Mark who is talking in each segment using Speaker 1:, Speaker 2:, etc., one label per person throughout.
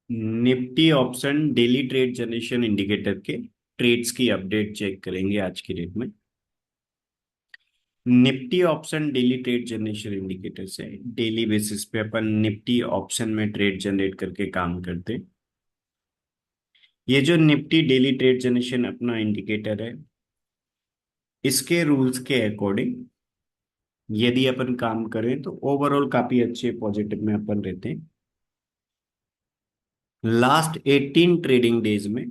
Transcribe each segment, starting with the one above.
Speaker 1: Nifty option daily trade generation indicator के trades की update check करेंगे आज की डेट में। Nifty option daily trade generation indicator से डेली बेसिस पे अपन निफ्टी ऑप्शन में ट्रेड जनरेट करके काम करते हैं। ये जो निफ्टी डेली ट्रेड जनरेशन अपना इंडिकेटर है, इसके रूल्स के अकॉर्डिंग यदि अपन काम करें तो ओवरऑल काफी अच्छे पॉजिटिव में अपन रहते हैं। लास्ट 18 ट्रेडिंग डेज में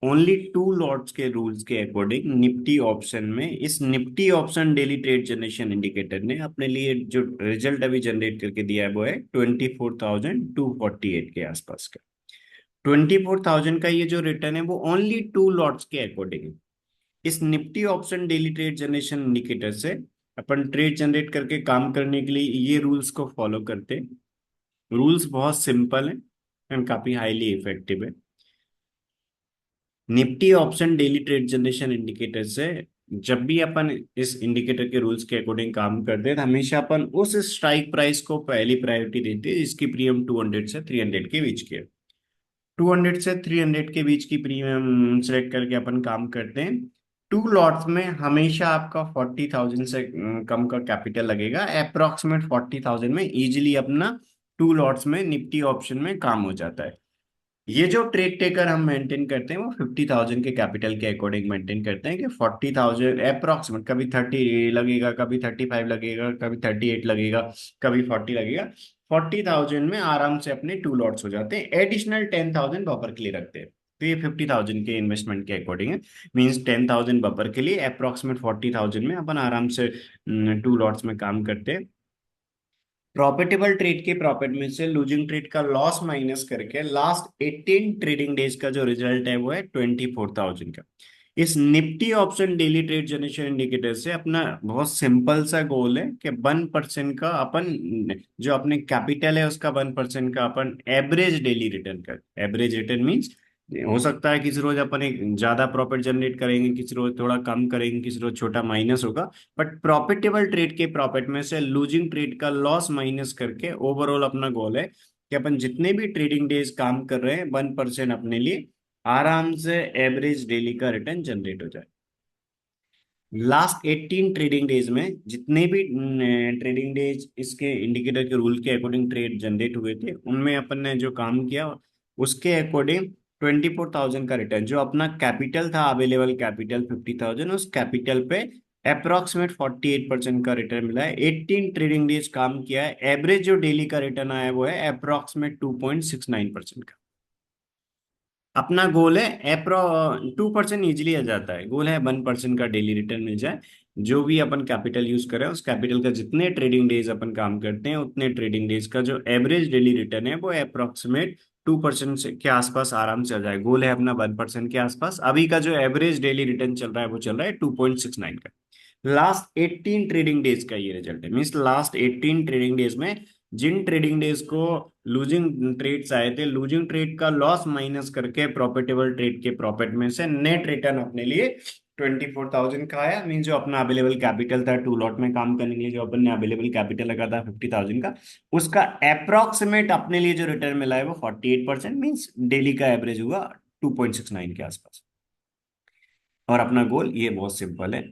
Speaker 1: ओनली टू लॉट्स के रूल्स के अकॉर्डिंग निफ्टी ऑप्शन में इस Nifty option daily trade generation indicator ने अपने लिए जो रिजल्ट अभी जनरेट करके दिया है वो है 24,248 के आसपास का। 24,000 का ये जो रिटर्न है वो ओनली टू लॉट्स के अकॉर्डिंग है। इस Nifty option daily trade generation indicator से अपन ट्रेड जनरेट करके काम करने के लिए ये रूल्स को फॉलो करते हैं। रूल्स बहुत सिंपल है एंड काफी हाईली इफेक्टिव है। Nifty option daily trade generation indicator से जब भी अपन इस इंडिकेटर के रूल्स के अकॉर्डिंग काम करते हैं तो हमेशा अपन उस स्ट्राइक प्राइस को पहली प्रायोरिटी देते हैं जिसकी प्रीमियम 200 से 300 के बीच की है। 200 से 300 के बीच की प्रीमियम सेलेक्ट करके अपन काम करते हैं। टू लॉट्स में हमेशा आपका 40,000 से कम का कैपिटल लगेगा। अप्रोक्सीमेट 40,000 में इजीली अपना टू लॉट्स में निफ्टी ऑप्शन में काम हो जाता है। ये जो ट्रेड टेकर हम मेंटेन करते हैं वो 50,000 के कैपिटल के अकॉर्डिंग मेंटेन करते हैं कि 40,000 अप्रोक्सीमेट, कभी 30 लगेगा, कभी 35 लगेगा, कभी 38 लगेगा, कभी 40 लगेगा। 40,000 में आराम से अपने टू लॉट्स हो जाते हैं। एडिशनल 10,000 बफर के लिए रखते हैं। तो ये 50,000 के इन्वेस्टमेंट के अकॉर्डिंग है। मीन्स 10,000 बफर के लिए अप्रोक्सीमेट 40,000 में अपन आराम से टू लॉट्स में काम करते हैं। प्रॉफिटेबल ट्रेड के प्रॉफिट में से लूजिंग ट्रेड का लॉस माइनस करके लास्ट 18 ट्रेडिंग डेज का जो रिजल्ट है वो है 24,000 का। इस Nifty option daily trade generation indicator से अपना बहुत सिंपल सा गोल है कि 1% का अपन जो अपने कैपिटल है उसका 1% का अपन एवरेज डेली रिटर्न कर। एवरेज रिटर्न मीन्स हो सकता है किसी रोज अपन एक ज्यादा प्रॉफिट जनरेट करेंगे, किसी रोज थोड़ा कम करेंगे, किसी रोज छोटा माइनस होगा। बट प्रॉफिटेबल ट्रेड के प्रॉफिट में से लूजिंग ट्रेड का लॉस माइनस करके ओवरऑल अपना गोल है कि अपन जितने भी ट्रेडिंग डेज काम कर रहे हैं 1% अपने लिए आराम से एवरेज डेली का रिटर्न जनरेट हो जाए। लास्ट 18 ट्रेडिंग डेज में जितने भी ट्रेडिंग डेज इसके इंडिकेटर के रूल के अकॉर्डिंग ट्रेड जनरेट हुए थे उनमें अपन ने जो काम किया उसके अकॉर्डिंग 24,000 का रिटर्न, जो अपना कैपिटल था अवेलेबल कैपिटल 50,000, उस कैपिटल पे अप्रोक्सीमेट 48% का रिटर्न मिला है। 18 ट्रेडिंग डेज काम किया है। एवरेज जो डेली का रिटर्न आया है वो है अप्रोक्सीमेट 2.69% का। अपना गोल है एप्रो 2% इजिली आ जाता है। गोल है 1% का डेली रिटर्न मिल जाए। जो भी अपन कैपिटल यूज करें उस कैपिटल का जितने ट्रेडिंग डेज अपन काम करते हैं उतने ट्रेडिंग डेज का जो एवरेज डेली रिटर्न है वो अप्रोक्सीमेट 2% से के आसपास आराम से आ जाए। गोल है अपना 1% के आसपास। अभी का जो एवरेज डेली रिटर्न चल रहा है वो चल रहा है 2.69 का। लास्ट 18 ट्रेडिंग डेज का ये रिजल्ट है। मीन्स लास्ट 18 ट्रेडिंग डेज में जिन ट्रेडिंग डेज को लूजिंग ट्रेड्स आए थे, लूजिंग ट्रेड का लॉस माइनस करके प्रॉफिटेबल ट्रेड के प्रॉफिट में से नेट रिटर्न अपने लिए 24,000 का आया। मीन जो अपना अवेलेबल कैपिटल था टू लॉट में काम करने के लिए, जो अपन ने अवेलेबल कैपिटल लगा था 50,000 का, उसका अप्रोक्सीमेट अपने लिए जो रिटर्न मिला है वो 48%। मीन्स डेली का एवरेज हुआ 2.69 के आसपास। और अपना गोल ये बहुत सिंपल है।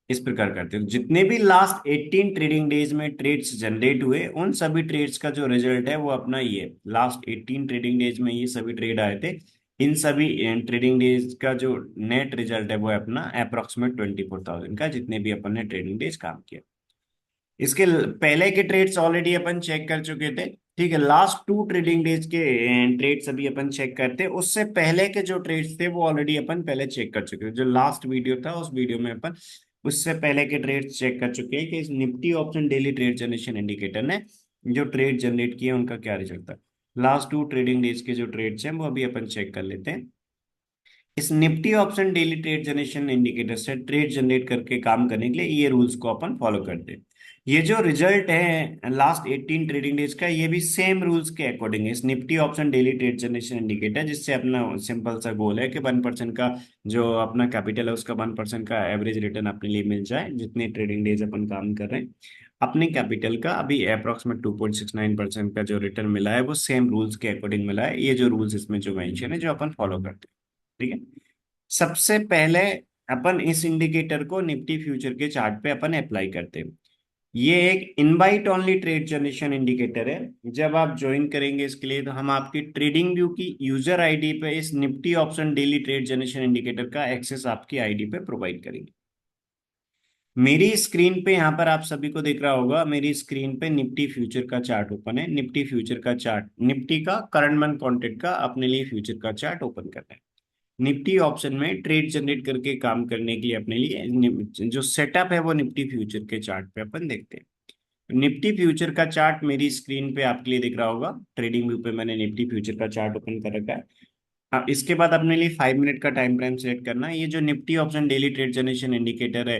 Speaker 1: इस प्रकार करते हैं जितने भी लास्ट 18 ट्रेडिंग डेज में ट्रेड्स जनरेट हुए उन सभी ट्रेड्स का जो रिजल्ट है वो अपना ये लास्ट 18 ट्रेडिंग डेज में ये सभी ट्रेड आए थे। इन सभी ट्रेडिंग डेज का जो नेट रिजल्ट है वो है अपना अप्रोक्सीमेट 24,000 का, जितने भी अपन ने ट्रेडिंग डेज काम किया। इसके पहले के ट्रेड्स ऑलरेडी अपन चेक कर चुके थे। ठीक है, लास्ट टू ट्रेडिंग डेज के ट्रेड्स अभी अपन चेक करते हैं। उससे पहले के जो ट्रेड्स थे वो ऑलरेडी अपन पहले चेक कर चुके थे। जो लास्ट वीडियो था उस वीडियो में अपन उससे पहले के ट्रेड्स चेक कर चुके हैं कि इस Nifty option daily trade generation indicator ने जो ट्रेड जनरेट किए उनका क्या रिजल्ट था। लास्ट टू ट्रेडिंग डेज के जो ट्रेड्स हैं वो अभी अपन चेक कर लेते हैं। इस Nifty option daily trade generation indicator से ट्रेड जनरेट करके काम करने के लिए ये रूल्स को अपन फॉलो करते हैं। ये जो रिजल्ट है लास्ट 18 ट्रेडिंग डेज का, ये भी सेम रूल्स के अकॉर्डिंग है। इस Nifty option daily trade generation indicator, जिससे अपना सिंपल सा गोल है कि 1% का जो अपना कैपिटल है उसका 1% का एवरेज रिटर्न अपने लिए मिल जाए, जितने ट्रेडिंग डेज अपन काम कर रहे हैं। अपने कैपिटल का अभी अप्रोक्सीमेट 2.69% का जो रिटर्न मिला है वो सेम रूल्स के अकॉर्डिंग मिला है। ये जो रूल्स इसमें जो मेंशन है जो अपन फॉलो करते हैं, ठीक है। सबसे पहले अपन इस इंडिकेटर को निफ्टी फ्यूचर के चार्ट पे अपन अप्लाई करते हैं। ये एक invite only trade generation indicator है। जब आप ज्वाइन करेंगे इसके लिए, तो हम आपकी ट्रेडिंग व्यू की यूजर आईडी पे इस Nifty option daily trade generation indicator का एक्सेस आपकी आईडी पे प्रोवाइड करेंगे। मेरी स्क्रीन पे यहाँ पर आप सभी को दिख रहा होगा, मेरी स्क्रीन पे निफ्टी फ्यूचर का चार्ट ओपन है। निफ्टी फ्यूचर का चार्ट, निफ्टी का करंट मंथ कॉन्ट्रैक्ट का अपने लिए फ्यूचर का चार्ट ओपन करना है। निफ्टी ऑप्शन में ट्रेड जनरेट करके काम करने के लिए अपने लिए जो सेटअप है वो निफ्टी फ्यूचर के चार्ट पे अपन देखते हैं। निफ्टी फ्यूचर का चार्ट मेरी स्क्रीन पे आपके लिए दिख रहा होगा। ट्रेडिंग व्यू पे मैंने निफ्टी फ्यूचर का चार्ट ओपन कर रखा है। अब इसके बाद अपने लिए 5 मिनट का टाइम फ्रेम सेलेक्ट करना है। ये जो Nifty option daily trade generation indicator है,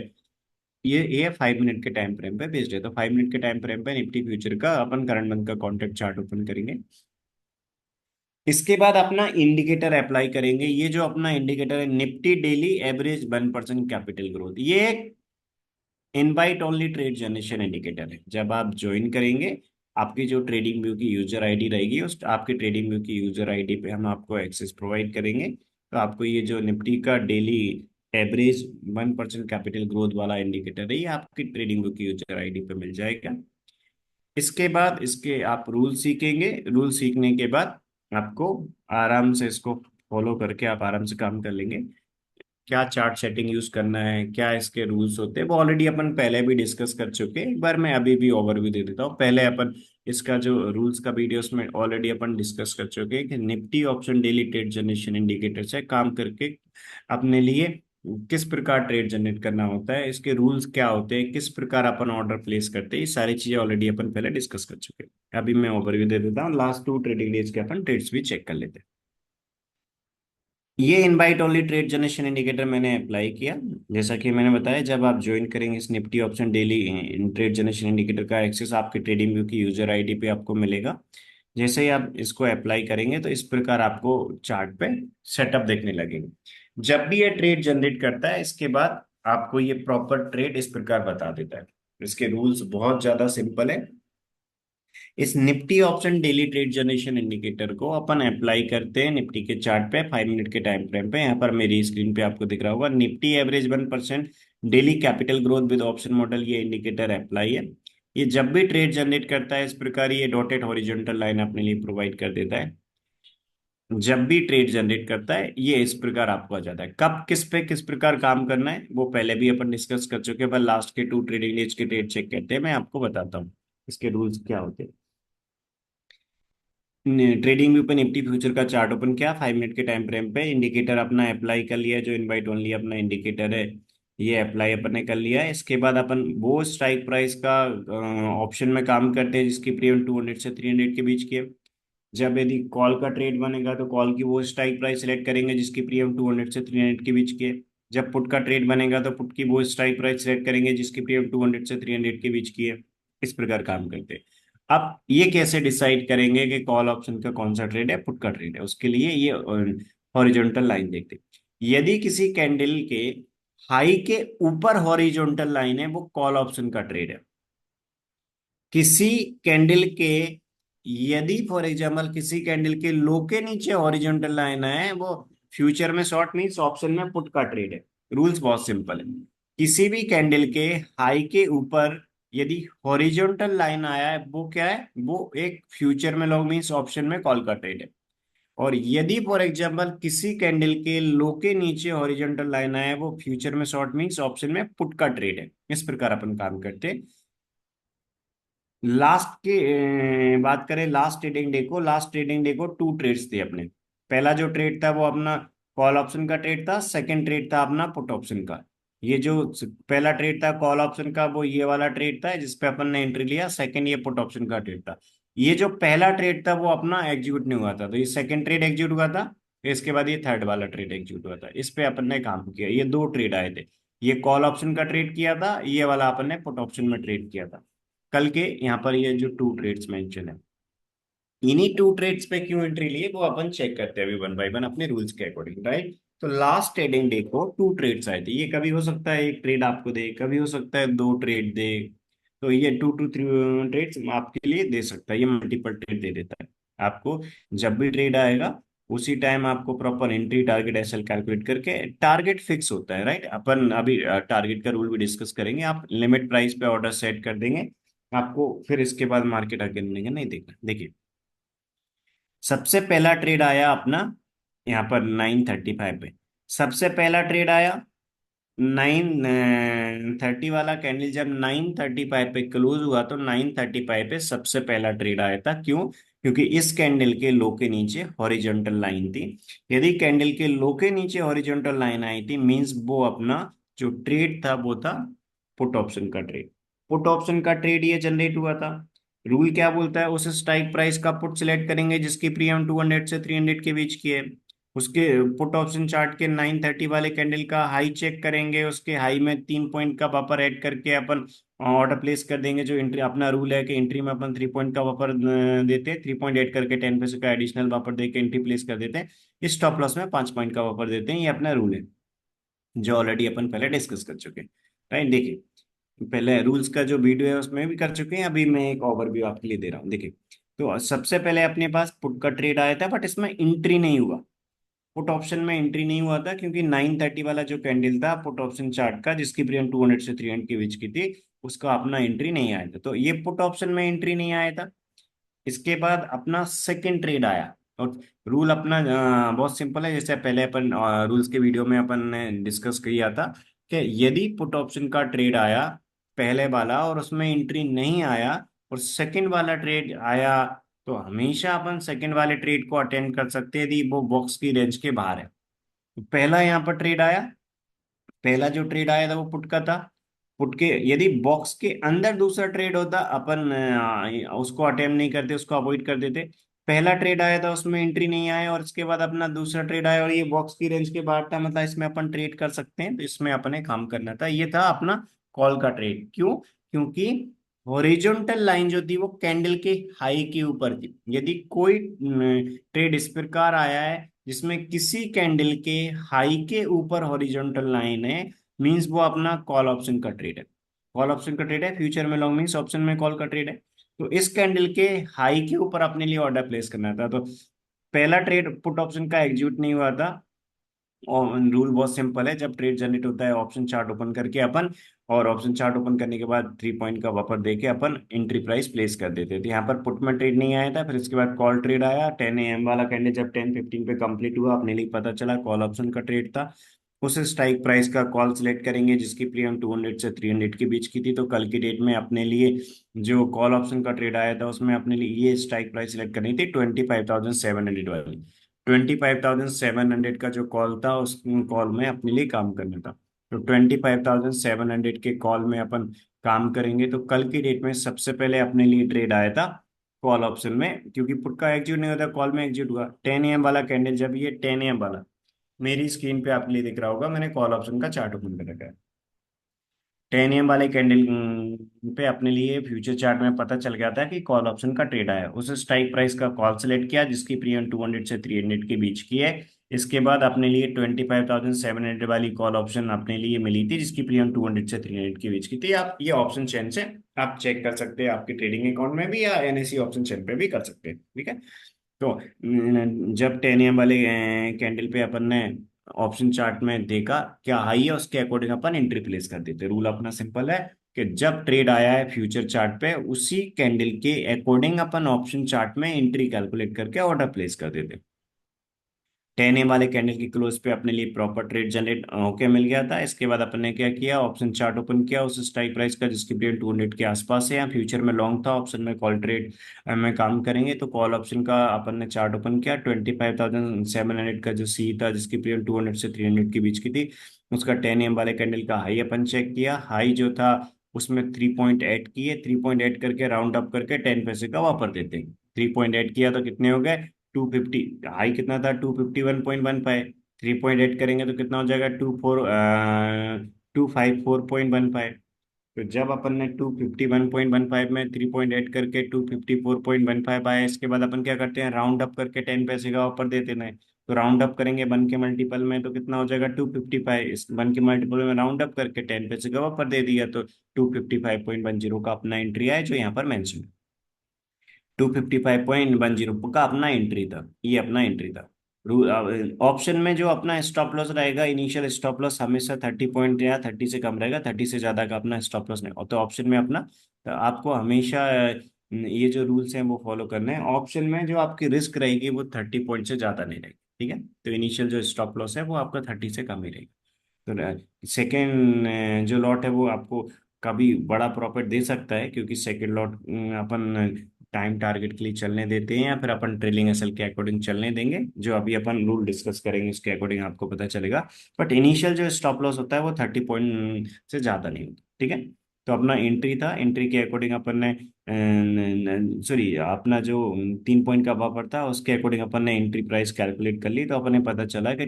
Speaker 1: ये 5 मिनट के टाइम फ्रेम पे बेस्ड है। तो 5 मिनट के टाइम फ्रेम पे निफ्टी फ्यूचर का अपन करंट मंथ का कॉन्ट्रैक्ट चार्ट ओपन करेंगे। इसके बाद अपना इंडिकेटर अप्लाई करेंगे। ये जो अपना इंडिकेटर है Nifty daily average 1% capital growth, ये एक invite only trade generation indicator है। जब आप ज्वाइन करेंगे, आपकी जो ट्रेडिंग व्यू की यूजर आईडी रहेगी, उस आपकी ट्रेडिंग व्यू की यूजर आईडी पे हम आपको एक्सेस प्रोवाइड करेंगे। तो आपको ये जो निफ्टी का डेली एवरेज 1% कैपिटल ग्रोथ वाला इंडिकेटर है, ये आपकी ट्रेडिंग व्यू की यूजर आईडी पे मिल जाएगा। इसके बाद इसके आप रूल सीखेंगे। रूल सीखने के बाद आपको आराम से इसको फॉलो करके आप आराम से काम कर लेंगे। क्या चार्ट सेटिंग यूज करना है, क्या इसके रूल्स होते हैं, वो ऑलरेडी अपन पहले भी डिस्कस कर चुके हैं। एक बार मैं अभी भी ओवरव्यू दे देता हूँ। पहले अपन इसका जो रूल्स का वीडियोस में ऑलरेडी अपन डिस्कस कर चुके हैं कि Nifty option daily trade generation indicator से काम करके अपने लिए किस प्रकार ट्रेड जनरेट करना होता है, इसके रूल्स क्या होते हैं, किस प्रकार अपन ऑर्डर प्लेस करते हैं, ये सारी चीजें ऑलरेडी अपन पहले डिस्कस कर चुके हैं। अभी मैं ओवरव्यू दे देता हूँ। लास्ट 2 ट्रेडिंग डेज के अपन ट्रेड्स भी चेक कर लेते हैं। ये invite only trade generation indicator मैंने अप्लाई किया। जैसा कि मैंने बताया, जब आप ज्वाइन करेंगे इस Nifty option daily trade generation indicator का एक्सेस आपके ट्रेडिंग व्यू की यूजर आईडी पे आपको मिलेगा। जैसे ही आप इसको अप्लाई करेंगे तो इस प्रकार आपको चार्ट पे सेटअप देखने लगेगा। जब भी ये ट्रेड जनरेट करता है, इसके बाद आपको ये प्रॉपर ट्रेड इस प्रकार बता देता है। इसके रूल्स बहुत ज्यादा सिंपल है। इस Nifty option daily trade generation indicator को अपन अप्लाई करते हैं निफ्टी के चार्ट पे 5 मिनट के टाइम फ्रेम पे। यहाँ पर मेरी स्क्रीन पे आपको दिख रहा होगा Nifty average 1% daily capital growth with option model, ये इंडिकेटर अप्लाई है। ये जब भी ट्रेड जनरेट करता है, इस प्रकार ये डॉटेड हॉरिजॉन्टल लाइन अपने लिए प्रोवाइड कर देता है। जब भी ट्रेड जनरेट करता है, ये इस प्रकार आपको आ जाता है। कब किस पे किस प्रकार काम करना है वो पहले भी अपन डिस्कस कर चुके हैं, पर लास्ट के 2 ट्रेडिंग डेज के ट्रेड चेक करते हैं, मैं आपको बताता हूँ इसके रूल्स क्या होते हैं। ट्रेडिंग व्यू पे निफ्टी फ्यूचर का चार्ट ओपन किया, 5 मिनट के टाइम फ्रेम पे इंडिकेटर अपना अप्लाई कर लिया। जो इनवाइट ओनली अपना इंडिकेटर है, ये अप्लाई अपन ने कर लिया है। इसके बाद अपन वो स्ट्राइक प्राइस का ऑप्शन में काम करते हैं जिसकी प्रीमियम 200 से 300 के बीच की है। जब यदि कॉल का ट्रेड बनेगा तो कॉल की वो स्ट्राइक प्राइस सेलेक्ट करेंगे जिसकी प्रीमियम 200 से 300 के बीच की है। जब पुट का ट्रेड बनेगा तो पुट की वो स्ट्राइक प्राइस सेलेक्ट करेंगे जिसकी प्रीमियम 200 से 300 के बीच की है। इस प्रकार काम करते हैं। अब ये कैसे डिसाइड करेंगे कि कॉल ऑप्शन का कौन सा ट्रेड है, पुट का ट्रेड है, उसके लिए ये हॉरिजॉन्टल लाइन देखते हैं। यदि किसी कैंडल के हाई के ऊपर हॉरिजॉन्टल लाइन है, वो कॉल ऑप्शन का ट्रेड है। किसी कैंडल के, यदि फॉर एग्जाम्पल किसी कैंडल के लो के नीचे हॉरिजॉन्टल लाइन है, वो फ्यूचर में शॉर्ट मीन्स ऑप्शन में पुट का ट्रेड है। रूल्स बहुत सिंपल है। किसी भी कैंडल के हाई के ऊपर यदि हॉरिजॉन्टल लाइन आया है, वो क्या है, वो एक फ्यूचर में लॉन्ग मीन्स ऑप्शन में कॉल का ट्रेड है। और यदि फॉर एग्जाम्पल किसी कैंडल के लो के नीचे हॉरिजॉन्टल लाइन आया है, वो फ्यूचर में शॉर्ट मीन्स ऑप्शन में पुट का ट्रेड है। इस प्रकार अपन काम करते हैं। लास्ट के बात करें लास्ट ट्रेडिंग डे को 2 ट्रेड्स थे अपने। पहला जो ट्रेड था वो अपना कॉल ऑप्शन का ट्रेड था, सेकंड ट्रेड था अपना पुट ऑप्शन का। ये जो पहला ट्रेड था कॉल ऑप्शन का, वो ये वाला ट्रेड था जिसपे अपन ने एंट्री लिया। सेकंड ये पुट ऑप्शन का ट्रेड था। ये जो पहला ट्रेड था वो अपना एग्जीक्यूट नहीं हुआ था, तो ये सेकंड ट्रेड एग्जीक्यूट हुआ था। इसके बाद ये थर्ड वाला ट्रेड एग्जीक्यूट हुआ था। इस पे अपन ने काम किया। ये 2 ट्रेड आए थे। ये कॉल ऑप्शन का ट्रेड किया था, ये वाला अपन ने पुट ऑप्शन में ट्रेड किया था। कल के यहाँ पर ये जो टू ट्रेड्स मेंशन है, इन्हीं टू ट्रेड्स पे क्यों एंट्री लिए वो अपन चेक करते हैं अभी वन बाय वन अपने रूल्स के अकॉर्डिंग, राइट। तो लास्ट ट्रेडिंग डे को टू ट्रेड्स आए थे, ये कभी हो सकता है एक ट्रेड आपको दे, कभी हो सकता है दो ट्रेड दे। तो ये टू टू थ्री ट्रेड्स आपके लिए दे सकता है, ये मल्टीपल ट्रेड दे देता है आपको। जब भी ट्रेड आएगा उसी टाइम आपको proper entry target SL calculate करके, टारगेट फिक्स होता है, राइट। अपन अभी टारगेट का रूल भी डिस्कस करेंगे। आप लिमिट प्राइस पे ऑर्डर सेट कर देंगे, आपको फिर इसके बाद मार्केट आगे नहीं देखना। देखिए सबसे पहला ट्रेड आया अपना यहाँ पर 9:35 पे, सबसे पहला ट्रेड आया 9:30 वाला कैंडल जब 9:35 पे क्लोज हुआ तो 9:35 पे सबसे पहला ट्रेड आया था। क्यों? क्योंकि इस कैंडल के लो के नीचे हॉरिजॉन्टल लाइन थी। यदि कैंडल के लो के नीचे हॉरिजॉन्टल लाइन आई थी मींस वो अपना जो ट्रेड था वो था पुट ऑप्शन का ट्रेड। पुट ऑप्शन का ट्रेड ये जनरेट हुआ था। रूल क्या बोलता है, उस स्ट्राइक प्राइस का पुट सिलेक्ट करेंगे जिसकी प्रीमियम 200 से 300 के बीच की है। उसके पुट ऑप्शन चार्ट के 9:30 वाले कैंडल का हाई चेक करेंगे, उसके हाई में 3 पॉइंट का बफर ऐड करके अपन ऑर्डर प्लेस कर देंगे। जो एंट्री अपना रूल है कि एंट्री में अपन 3 पॉइंट का बफर देते हैं, 3 पॉइंट ऐड करके 10 पैसे का एडिशनल बफर देके एंट्री प्लेस कर देते हैं। स्टॉप लॉस में 5 पॉइंट का बफर देते हैं, ये अपना रूल है जो ऑलरेडी अपन पहले डिस्कस कर चुके हैं, राइट। देखिए पहले रूल्स का जो वीडियो है उसमें भी कर चुके हैं, अभी मैं एक ओवरव्यू आपके लिए दे रहा हूँ। देखिए तो सबसे पहले अपने पास पुट का ट्रेड आया था बट इसमें एंट्री नहीं हुआ, पुट ऑप्शन में एंट्री नहीं हुआ था क्योंकि 9:30 वाला जो कैंडल था पुट ऑप्शन चार्ट का जिसकी प्रीमियम 200 से 300 के बीच की थी, उसका अपना एंट्री नहीं आया था, तो ये पुट ऑप्शन में एंट्री नहीं आया था। इसके बाद अपना सेकंड ट्रेड आया और रूल अपना बहुत सिंपल है, जैसे पहले अपन रूल्स के वीडियो में अपन ने डिस्कस किया था कि यदि पुट ऑप्शन का ट्रेड आया पहले वाला और उसमें एंट्री नहीं आया और सेकंड वाला ट्रेड आया, तो हमेशा अपन सेकंड वाले ट्रेड को अटेंड कर सकते हैं यदि वो बॉक्स की रेंज के बाहर है। तो पहला यहाँ पर ट्रेड आया, पहला जो ट्रेड आया था वो पुट का था। पुट के यदि बॉक्स के अंदर दूसरा ट्रेड होता अपन उसको अटेम्प्ट नहीं करते, उसको अवॉइड कर देते। पहला ट्रेड आया था उसमें एंट्री नहीं आया और इसके बाद अपना दूसरा ट्रेड आया और ये बॉक्स की रेंज के बाहर था, मतलब इसमें अपन ट्रेड कर सकते हैं, तो इसमें अपने काम करना था। ये था अपना कॉल का ट्रेड। क्यों? क्योंकि हॉरिजॉन्टल लाइन जो थी वो कैंडल के हाई के ऊपर थी। यदि कोई ट्रेड इस प्रकार आया है जिसमें किसी कैंडल के हाई के ऊपर हॉरिजॉन्टल लाइन है मींस वो अपना कॉल ऑप्शन का ट्रेड है। कॉल ऑप्शन का ट्रेड है, फ्यूचर में लॉन्ग मींस ऑप्शन में कॉल का ट्रेड है। तो इस कैंडल के हाई के ऊपर अपने लिए ऑर्डर प्लेस करना था, तो पहला ट्रेड पुट ऑप्शन का एग्जीक्यूट नहीं हुआ था। और रूल बहुत सिंपल है, जब ट्रेड जनरेट होता है ऑप्शन चार्ट ओपन करके अपन, और ऑप्शन चार्ट ओपन करने के बाद 3 पॉइंट का बफर देके अपन एंट्री प्राइस प्लेस कर देते थे। यहाँ पर पुट में ट्रेड नहीं आया था, फिर इसके बाद कॉल ट्रेड आया 10 AM वाला कैंडल जब 10:15 पे कंप्लीट हुआ अपने लिए पता चला कॉल ऑप्शन का ट्रेड था। उस स्ट्राइक प्राइस का कॉल सिलेक्ट करेंगे जिसकी प्रीमियम 200 से 300 के बीच की थी। तो कल की डेट में अपने लिए जो कॉल ऑप्शन का ट्रेड आया था उसमें अपने लिए ये स्ट्राइक प्राइस सिलेक्ट करनी थी 25,700 वाली। 25,700 का जो कॉल था उस कॉल में अपने लिए काम करना था। तो 25,700 के कॉल में अपन काम करेंगे। तो कल की डेट में सबसे पहले अपने लिए ट्रेड आया था कॉल ऑप्शन में, क्योंकि पुट का एग्जीक्यूट नहीं होता कॉल में एग्जीक्यूट हुआ 10 AM वाला कैंडल। जब ये 10 AM वाला मेरी स्क्रीन पे आपके लिए दिख रहा होगा, मैंने कॉल ऑप्शन का चार्ट ओपन कर रखा है। 10 AM वाले कैंडल पे अपने लिए फ्यूचर चार्ट में पता चल गया था कि कॉल ऑप्शन का ट्रेड आया। उस स्ट्राइक प्राइस का कॉल सेलेक्ट किया जिसकी प्रीमियम 200 से 300 के बीच की है। इसके बाद अपने लिए 25,700 वाली कॉल ऑप्शन अपने लिए मिली थी जिसकी प्रीमियम 200 से 300 के बीच की थी। आप ये ऑप्शन चेन से आप चेक कर सकते हैं आपके ट्रेडिंग अकाउंट में भी, या एनएससी ऑप्शन चेन पे भी कर सकते हैं, ठीक है। तो जब 10 AM वाले कैंडल पे अपन ने ऑप्शन चार्ट में देखा क्या हाई है उसके अकॉर्डिंग अपन एंट्री प्लेस कर देते। रूल अपना सिंपल है कि जब ट्रेड आया है फ्यूचर चार्ट पे उसी कैंडल के अकॉर्डिंग अपन ऑप्शन चार्ट में एंट्री कैलकुलेट करके ऑर्डर प्लेस कर देते। 10 AM वाले कैंडल की क्लोज पे अपने लिए प्रॉपर ट्रेड जनरेट होके मिल गया था। इसके बाद अपन ने क्या किया, ऑप्शन चार्ट ओपन किया उस स्ट्राइक प्राइस का जिसकी पीरियड 200 के आसपास है, या फ्यूचर में लॉन्ग था ऑप्शन में कॉल ट्रेड में काम करेंगे। तो कॉल ऑप्शन का अपन ने चार्ट ओपन किया 25,700 का जो सी था जिसकी पीरियड 200 से 300 के बीच की थी, उसका 10 AM वाले कैंडल का हाई अपन चेक किया। हाई जो था उसमें 3 पॉइंट ऐड किए, 3 पॉइंट ऐड करके राउंड अप करके 10 पैसे का वापस देते हैं। 3 पॉइंट ऐड किया तो कितने हो गए 250। हाई कितना था 251.15। 3 पॉइंट ऐड करेंगे तो कितना हो जाएगा 254.15। तो जब अपन ने 251.15 में 3 पॉइंट ऐड करके 254.15 आया, इसके बाद अपन क्या करते हैं, राउंड अप करके 10 पैसे का ऑफर दे देना है। तो राउंड अप करेंगे 1 के मल्टीपल में तो कितना हो जाएगा 255, इस 1 के मल्टीपल में राउंड अप करके 10 पैसे का ऑफर दे दिया, तो 255.10 का अपना एंट्री आया जो यहाँ पर मेंशन। 255.10 का अपना एंट्री था, ये अपना एंट्री था। ऑप्शन में जो अपना स्टॉप लॉस रहेगा, इनिशियल स्टॉप लॉस हमेशा 30 पॉइंट या 30 से कम रहेगा, 30 से ज्यादा का अपना स्टॉप लॉस नहीं। और तो ऑप्शन में अपना, तो आपको हमेशा ये जो रूल्स हैं वो फॉलो करने हैं। ऑप्शन में जो आपकी रिस्क रहेगी वो 30 पॉइंट से ज्यादा नहीं रहेगी, ठीक है। तो इनिशियल जो स्टॉप लॉस है वो आपका 30 से कम ही रहेगा। तो सेकेंड जो लॉट है वो आपको कभी बड़ा प्रॉफिट दे सकता है, क्योंकि सेकेंड लॉट अपन टाइम टारगेट के लिए चलने देते हैं या फिर अपन ट्रेलिंग एसएल के अकॉर्डिंग चलने देंगे, जो अभी अपन रूल डिस्कस करेंगे उसके अकॉर्डिंग आपको पता चलेगा। बट इनिशियल जो स्टॉप लॉस होता है वो 30 पॉइंट से ज्यादा नहीं होता, ठीक है। तो अपना एंट्री था, एंट्री के अकॉर्डिंग अपन ने, सॉरी, अपना जो 3 पॉइंट का बफर था उसके अकॉर्डिंग अपन ने एंट्री प्राइस कैलकुलेट कर ली, तो अपन ने पता चला कि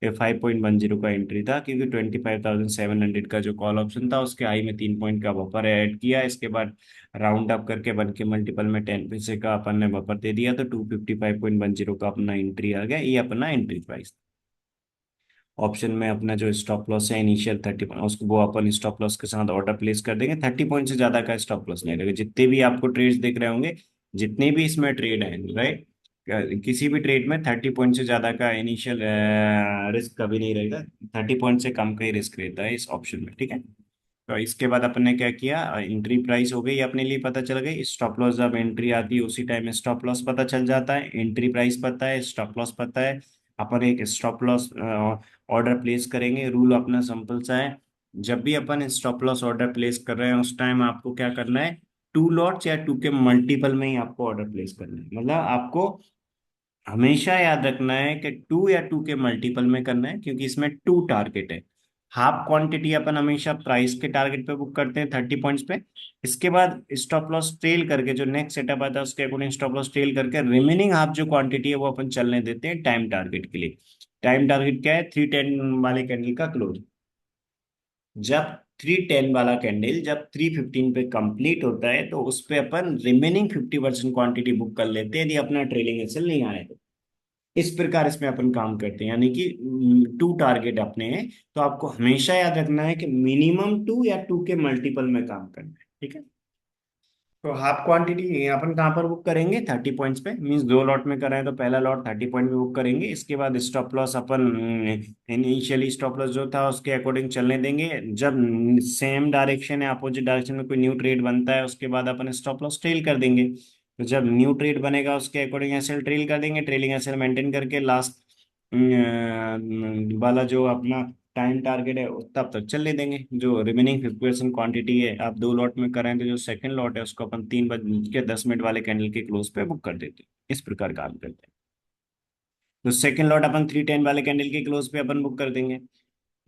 Speaker 1: 5.10 का एंट्री था, क्योंकि 25,700 का जो कॉल ऑप्शन था उसके हाई में 3 पॉइंट का बफर ऐड किया। इसके बाद राउंड अप करके 1 के मल्टीपल में 10 पैसे का अपन ने बफर दे दिया, तो 255.10 का अपना एंट्री आ गया, ये अपना एंट्री प्राइस। ऑप्शन में अपना जो स्टॉप लॉस है इनिशियल 30 उसको वो अपन स्टॉप लॉस के साथ ऑर्डर प्लेस कर देंगे। 30 पॉइंट से ज्यादा का स्टॉप लॉस नहीं रहेगा, जितने भी आपको ट्रेड्स दिख रहे होंगे, जितने भी इसमें ट्रेड है, राइट, किसी भी ट्रेड में 30 पॉइंट से ज्यादा का इनिशियल रिस्क कभी नहीं रहेगा। 30 पॉइंट से कम का ही रिस्क रहता है इस ऑप्शन में, ठीक है। तो इसके बाद अपन ने क्या किया, एंट्री प्राइस हो गई अपने लिए पता चल गई, स्टॉप लॉस जब एंट्री आती है उसी टाइम स्टॉप लॉस पता चल जाता है, एंट्री प्राइस पता है, स्टॉप लॉस पता है। अपन एक स्टॉप लॉस ऑर्डर प्लेस करेंगे। रूल अपना सिंपल सा है, जब भी अपन स्टॉप लॉस ऑर्डर प्लेस कर रहे हैं उस टाइम आपको क्या करना है, 2 लॉट्स या 2 के मल्टीपल में ही आपको ऑर्डर प्लेस करना है। मतलब आपको हमेशा याद रखना है कि 2 या 2 के मल्टीपल में करना है, क्योंकि इसमें 2 टारगेट है। हाफ क्वांटिटी अपन हमेशा प्राइस के टारगेट पे बुक करते हैं 30 पॉइंट्स पे। इसके बाद स्टॉप लॉस ट्रेल करके जो नेक्स्ट सेटअप आता है उसके अकॉर्डिंग स्टॉप लॉस ट्रेल करके रिमेनिंग हाफ जो क्वांटिटी है वो अपन चलने देते हैं टाइम टारगेट के लिए। टाइम टारगेट क्या है, 310 वाले कैंडल का क्लोज। जब 310 वाला कैंडल जब 315 पे कंप्लीट होता है तो उस पे अपन रिमेनिंग 50% क्वांटिटी बुक कर लेते हैं, यदि अपना ट्रेलिंग एसएल नहीं आए तो। इस प्रकार इसमें अपन काम करते हैं, यानी कि 2 टारगेट अपने हैं। तो आपको हमेशा याद रखना है कि मिनिमम 2 या 2 के मल्टीपल में काम करना है, ठीक है। तो हाफ क्वांटिटी अपन कहाँ पर बुक करेंगे, 30 पॉइंट्स पे, मींस 2 लॉट में कर रहे हैं तो पहला लॉट 30 पॉइंट पे बुक करेंगे। इसके बाद स्टॉप लॉस अपन इनिशियली स्टॉप लॉस जो था उसके अकॉर्डिंग चलने देंगे। जब सेम डायरेक्शन है, अपोजिट डायरेक्शन में कोई न्यू ट्रेड बनता है उसके बाद अपन स्टॉप लॉस ट्रेल कर देंगे। तो जब न्यू ट्रेड बनेगा उसके अकॉर्डिंग एसएल ट्रेल कर देंगे, ट्रेलिंग एसएल मेंटेन करके लास्ट वाला जो अपना टाइम टारगेट है तब तक चलने देंगे। जो रिमेनिंग 50% क्वांटिटी है, आप 2 लॉट में करें तो जो सेकंड लॉट है उसको अपन 3 बज के 10 मिनट वाले कैंडल के क्लोज पे बुक कर देते हैं। इस प्रकार काम करते हैं। तो सेकंड लॉट अपन 310 वाले कैंडल के क्लोज पे अपन बुक कर देंगे।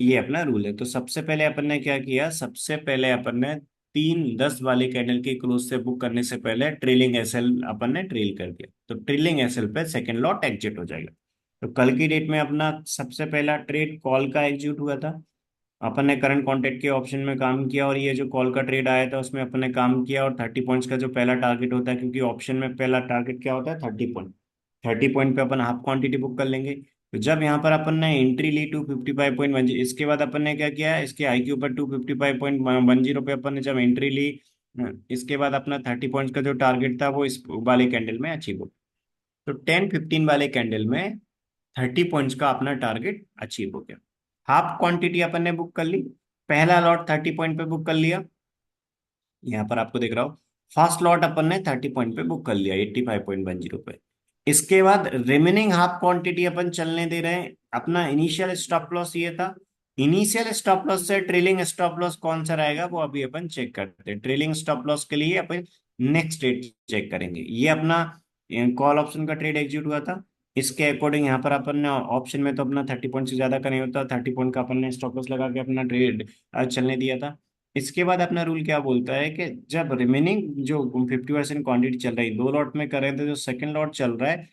Speaker 1: ये अपना रूल है। तो सबसे पहले अपन ने क्या किया, सबसे पहले अपन ने 310 वाले कैंडल के क्लोज से बुक करने से पहले ट्रेलिंग एसएल अपन ने ट्रेल कर दिया, तो ट्रेलिंग एसएल पे सेकंड लॉट एग्जिट हो जाएगा। तो कल की डेट में अपना सबसे पहला ट्रेड कॉल का एग्जीक्यूट हुआ था। अपन ने करंट कॉन्ट्रैक्ट के ऑप्शन में काम किया और ये जो कॉल का ट्रेड आया था उसमें अपन ने काम किया, और 30 पॉइंट्स का जो पहला टारगेट होता है, क्योंकि ऑप्शन में पहला टारगेट क्या होता है, 30 पॉइंट। 30 पॉइंट पे अपन हाफ क्वांटिटी बुक कर लेंगे। तो जब यहाँ पर अपन ने एंट्री ली 255.10, इसके बाद अपन ने क्या किया, इसके आई के ऊपर 255.10 पे अपन ने जब एंट्री ली, इसके बाद अपना 30 पॉइंट्स का जो टारगेट था वो इस वाले कैंडल में अचीव हो। तो 10-15 वाले कैंडल में 30 पॉइंट्स का अपना टारगेट अचीव हो गया। हाफ क्वांटिटी अपन ने बुक कर ली, पहला लॉट 30 पॉइंट पे बुक कर लिया, यहाँ पर आपको दिख रहा हो। फर्स्ट लॉट अपन ने 30 पॉइंट पे बुक कर लिया 85.10 पे। इसके बाद रिमेनिंग हाफ क्वांटिटी अपन चलने दे रहे हैं। अपना इनिशियल स्टॉप लॉस ये था, इनिशियल स्टॉप लॉस से ट्रेलिंग स्टॉप लॉस कौन सा रहेगा वो अभी अपन चेक करते हैं। ट्रेलिंग स्टॉप लॉस के लिए अपन नेक्स्ट ट्रेड चेक करेंगे। ये अपना कॉल ऑप्शन का ट्रेड एग्जीक्यूट हुआ था, इसके अकॉर्डिंग यहाँ पर अपन ने ऑप्शन में तो अपना 30 पॉइंट से ज्यादा का नहीं होता, 30 पॉइंट का अपन ने स्टॉप लॉस लगा के अपना ट्रेड चलने दिया था। इसके बाद अपना रूल क्या बोलता है कि जब रिमेनिंग जो 50% क्वांटिटी चल रही है, 2 लॉट में कर रहे थे, जो सेकंड लॉट चल रहा है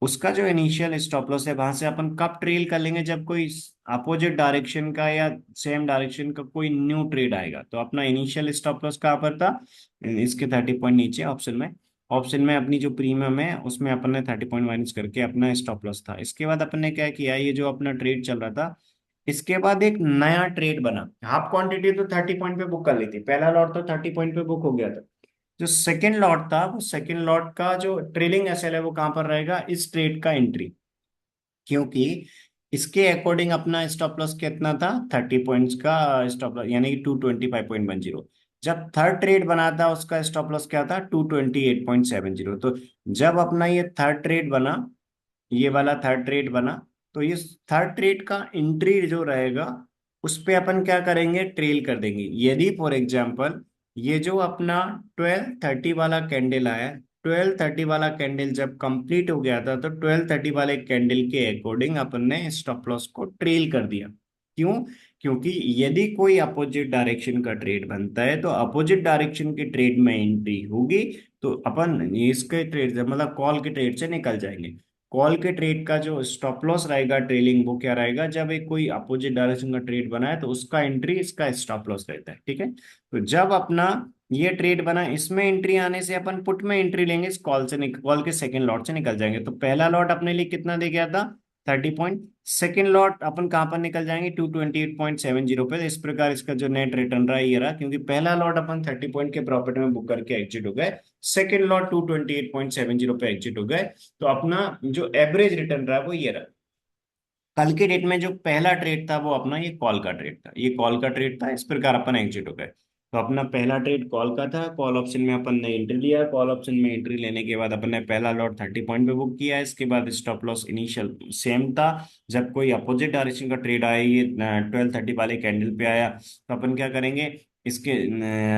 Speaker 1: उसका जो इनिशियल स्टॉप लॉस है वहां से अपन कब ट्रेल कर लेंगे, जब कोई अपोजिट डायरेक्शन का या सेम डायरेक्शन का कोई न्यू ट्रेड आएगा। तो अपना इनिशियल स्टॉप लॉस कहाँ पर था, इसके 30 पॉइंट नीचे ऑप्शन में। ऑप्शन में अपनी जो प्रीमियम है उसमें अपन ने 30 पॉइंट माइनस करके अपना स्टॉप लॉस था। इसके बाद अपन ने क्या किया, ये जो अपना ट्रेड चल रहा था, इसके बाद एक नया ट्रेड बना। हाफ क्वांटिटी तो 30 पॉइंट पे बुक कर ली थी, पहला लॉट तो 30 पॉइंट पे बुक हो गया था। जो सेकंड लॉट था, वो सेकंड लॉट का जो ट्रेलिंग एसएल है वो कहां पर रहेगा, इस ट्रेड का एंट्री। क्योंकि इसके अकॉर्डिंग अपना स्टॉप लॉस कितना था, 30 पॉइंट्स का स्टॉप लॉस, यानी कि 225.10। जब थर्ड ट्रेड बना था उसका स्टॉप लॉस क्या था, 228.70। तो जब अपना ये थर्ड ट्रेड बना, ये वाला थर्ड ट्रेड बना, तो ये थर्ड ट्रेड का एंट्री जो रहेगा उस पे अपन क्या करेंगे, ट्रेल कर देंगे। यदि फॉर एग्जांपल ये जो अपना 12:30 वाला कैंडल आया, 12:30 वाला कैंडल जब कंप्लीट हो गया था, तो 12:30 वाले कैंडल के अकॉर्डिंग अपन ने स्टॉप लॉस को ट्रेल कर दिया। क्यों, क्योंकि यदि कोई अपोजिट डायरेक्शन का ट्रेड बनता है तो अपोजिट डायरेक्शन के ट्रेड में एंट्री होगी, तो अपन इसके ट्रेड से मतलब कॉल के ट्रेड से निकल जाएंगे। कॉल के ट्रेड का जो स्टॉप लॉस रहेगा ट्रेलिंग, वो क्या रहेगा, जब एक कोई अपोजिट डायरेक्शन का ट्रेड बना है तो उसका एंट्री इसका स्टॉप लॉस रहता है। ठीक है, तो जब अपना ये ट्रेड बना, इसमें एंट्री आने से अपन पुट में एंट्री लेंगे, इस कॉल से कॉल के सेकंड लॉट से निकल जाएंगे। तो पहला लॉट अपने लिए कितना दे गया था, 30 पॉइंट। सेकेंड लॉट अपन कहां पर निकल जाएंगे, 228.70 पे। इस प्रकार इसका जो नेट रिटर्न रहा ये रहा, क्योंकि पहला लॉट अपन 30 पॉइंट के प्रॉफिट में बुक करके एग्जिट हो गए, सेकेंड लॉट 228.70 पे एग्जिट हो गए। तो अपना जो एवरेज रिटर्न रहा वो ये रहा। कल के डेट में जो पहला ट्रेड था वो अपना ये कॉल का ट्रेड था, ये कॉल का ट्रेड था, इस प्रकार अपन एग्जिट हो गए। तो अपना पहला ट्रेड कॉल का था, कॉल ऑप्शन में अपन ने एंट्री लिया, कॉल ऑप्शन में एंट्री लेने के बाद अपन ने पहला लॉट 30 पॉइंट पे बुक किया। इसके बाद स्टॉप लॉस इनिशियल सेम था, जब कोई अपोजिट डायरेक्शन का ट्रेड आया, ये 12:30 वाले कैंडल पे आया, तो अपन क्या करेंगे, इसके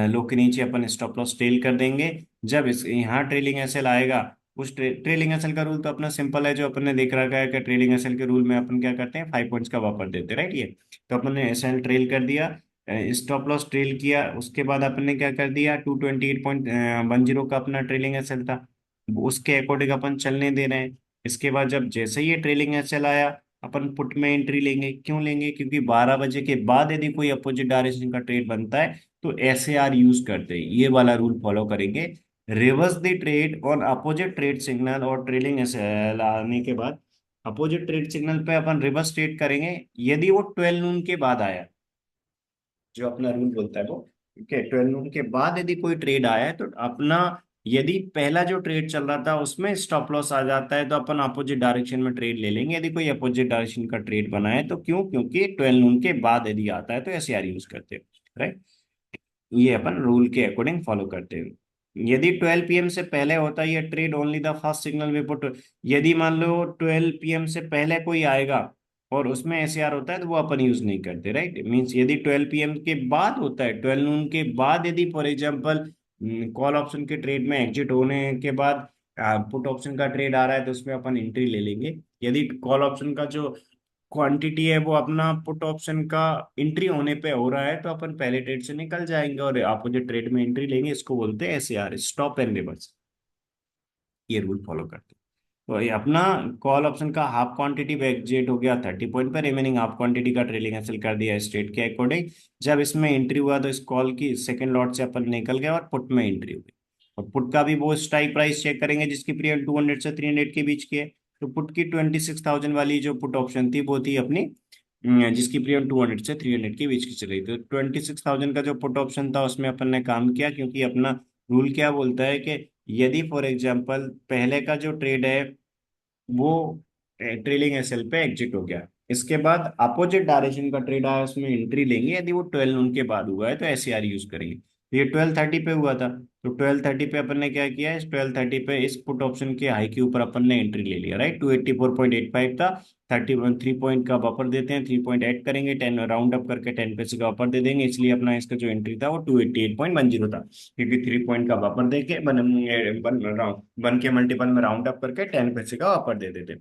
Speaker 1: लो के नीचे अपन स्टॉप लॉस टेल कर देंगे। जब इस यहाँ ट्रेलिंग एसएल आएगा, उस ट्रेलिंग एसएल का रूल तो अपना सिंपल है, जो अपन ने देख रखा है कि ट्रेलिंग एसएल के रूल में अपन क्या करते हैं, 5 पॉइंट्स का बफर देते हैं, राइट। ये तो अपन ने एसएल ट्रेल कर दिया, स्टॉप लॉस ट्रेल किया, उसके बाद अपन ने क्या कर दिया, 228.10 का अपना ट्रेलिंग एसएल था, उसके अकॉर्डिंग अपन चलने दे रहे हैं। इसके बाद जब जैसे ही ये ट्रेलिंग एसएल आया, अपन पुट में एंट्री लेंगे। क्यों लेंगे, क्योंकि 12 बजे के बाद यदि कोई अपोजिट डायरेक्शन का ट्रेड बनता है तो एसएआर यूज करते हैं, ये वाला रूल फॉलो करेंगे। Reverse the trade on opposite trade signal और ट्रेलिंग एसएल आने के बाद, अपोजिट ट्रेड सिग्नल पे अपन रिवर्स ट्रेड करेंगे यदि वो 12 नून के बाद आया, जो अपना रूल बोलता है वो। ठीक है, 12 नून के बाद यदि कोई ट्रेड आया है तो अपना, यदि पहला जो ट्रेड चल रहा था उसमें स्टॉप लॉस आ जाता है तो अपन अपोजिट डायरेक्शन में ट्रेड ले लेंगे, यदि कोई अपोजिट डायरेक्शन का ट्रेड बना है तो। क्यों, क्योंकि 12 नून के बाद यदि आता है तो एसआर यूज करते हैं, राइट। ये अपन रूल के अकॉर्डिंग फॉलो करते हैं। यदि 12 पीएम से पहले होता है ये trade, only the first signal way put. यदि मान लो 12 पीएम से पहले कोई आएगा और उसमें एसआर होता है तो वो अपन यूज नहीं करते, राइट। मींस यदि 12 पीएम के बाद होता है, 12 नून के बाद, यदि फॉर एग्जांपल कॉल ऑप्शन के ट्रेड में एग्जिट होने के बाद पुट ऑप्शन का ट्रेड आ रहा है तो उसमें अपन एंट्री ले लेंगे। यदि कॉल ऑप्शन का जो क्वांटिटी है वो अपना पुट ऑप्शन का एंट्री होने पे हो रहा है तो अपन पहले ट्रेड से निकल जाएंगे और अपोजिट ट्रेड में एंट्री लेंगे, इसको बोलते हैं एसएआर, स्टॉप एंड रिवर्स। ये रूल फॉलो करते हैं। तो ये अपना कॉल ऑप्शन का हाफ क्वांटिटी पे एग्जिट हो गया 30 पॉइंट पे, रिमेनिंग हाफ क्वांटिटी का ट्रेलिंग हासिल कर दिया स्ट्रेट के अकॉर्डिंग। जब इसमें एंट्री हुआ तो इस कॉल की सेकंड लॉट से अपन निकल गए और पुट में एंट्री हुई। और पुट का भी वो स्ट्राइक प्राइस चेक करेंगे जिसकी पीरियड 200 से 300 के बीच की है। तो पुट की 26,000 वाली जो पुट ऑप्शन थी वो थी अपनी, जिसकी पीरियड 200 से 300 के बीच की चल रही थी। तो 26,000 का जो पुट ऑप्शन था उसमें अपन ने काम किया, क्योंकि अपना रूल क्या बोलता है कि यदि फॉर एग्जांपल पहले का जो ट्रेड है वो ट्रेलिंग एसएल पे एग्जिट हो गया, इसके बाद अपोजिट डायरेक्शन का ट्रेड आया उसमें एंट्री लेंगे, यदि वो 12 नून के बाद हुआ है तो एसआर यूज करेंगे। तो ये 12:30 पे हुआ था, तो 12:30 पे अपन ने क्या किया, इस 12:30 पे इस पुट ऑप्शन के हाई के ऊपर अपन ने एंट्री ले लिया, राइट। 284.85 था, 3 पॉइंट का बफर देते हैं, 3 पॉइंट ऐड करेंगे, 10 राउंड अप करके 10 पैसे का बफर दे देंगे, इसलिए अपना इसका जो एंट्री था वो 288.10 था। क्योंकि 3 पॉइंट का बफर देके वन के मल्टीपल में राउंड अप करके 10 पैसे का बफर दे देते।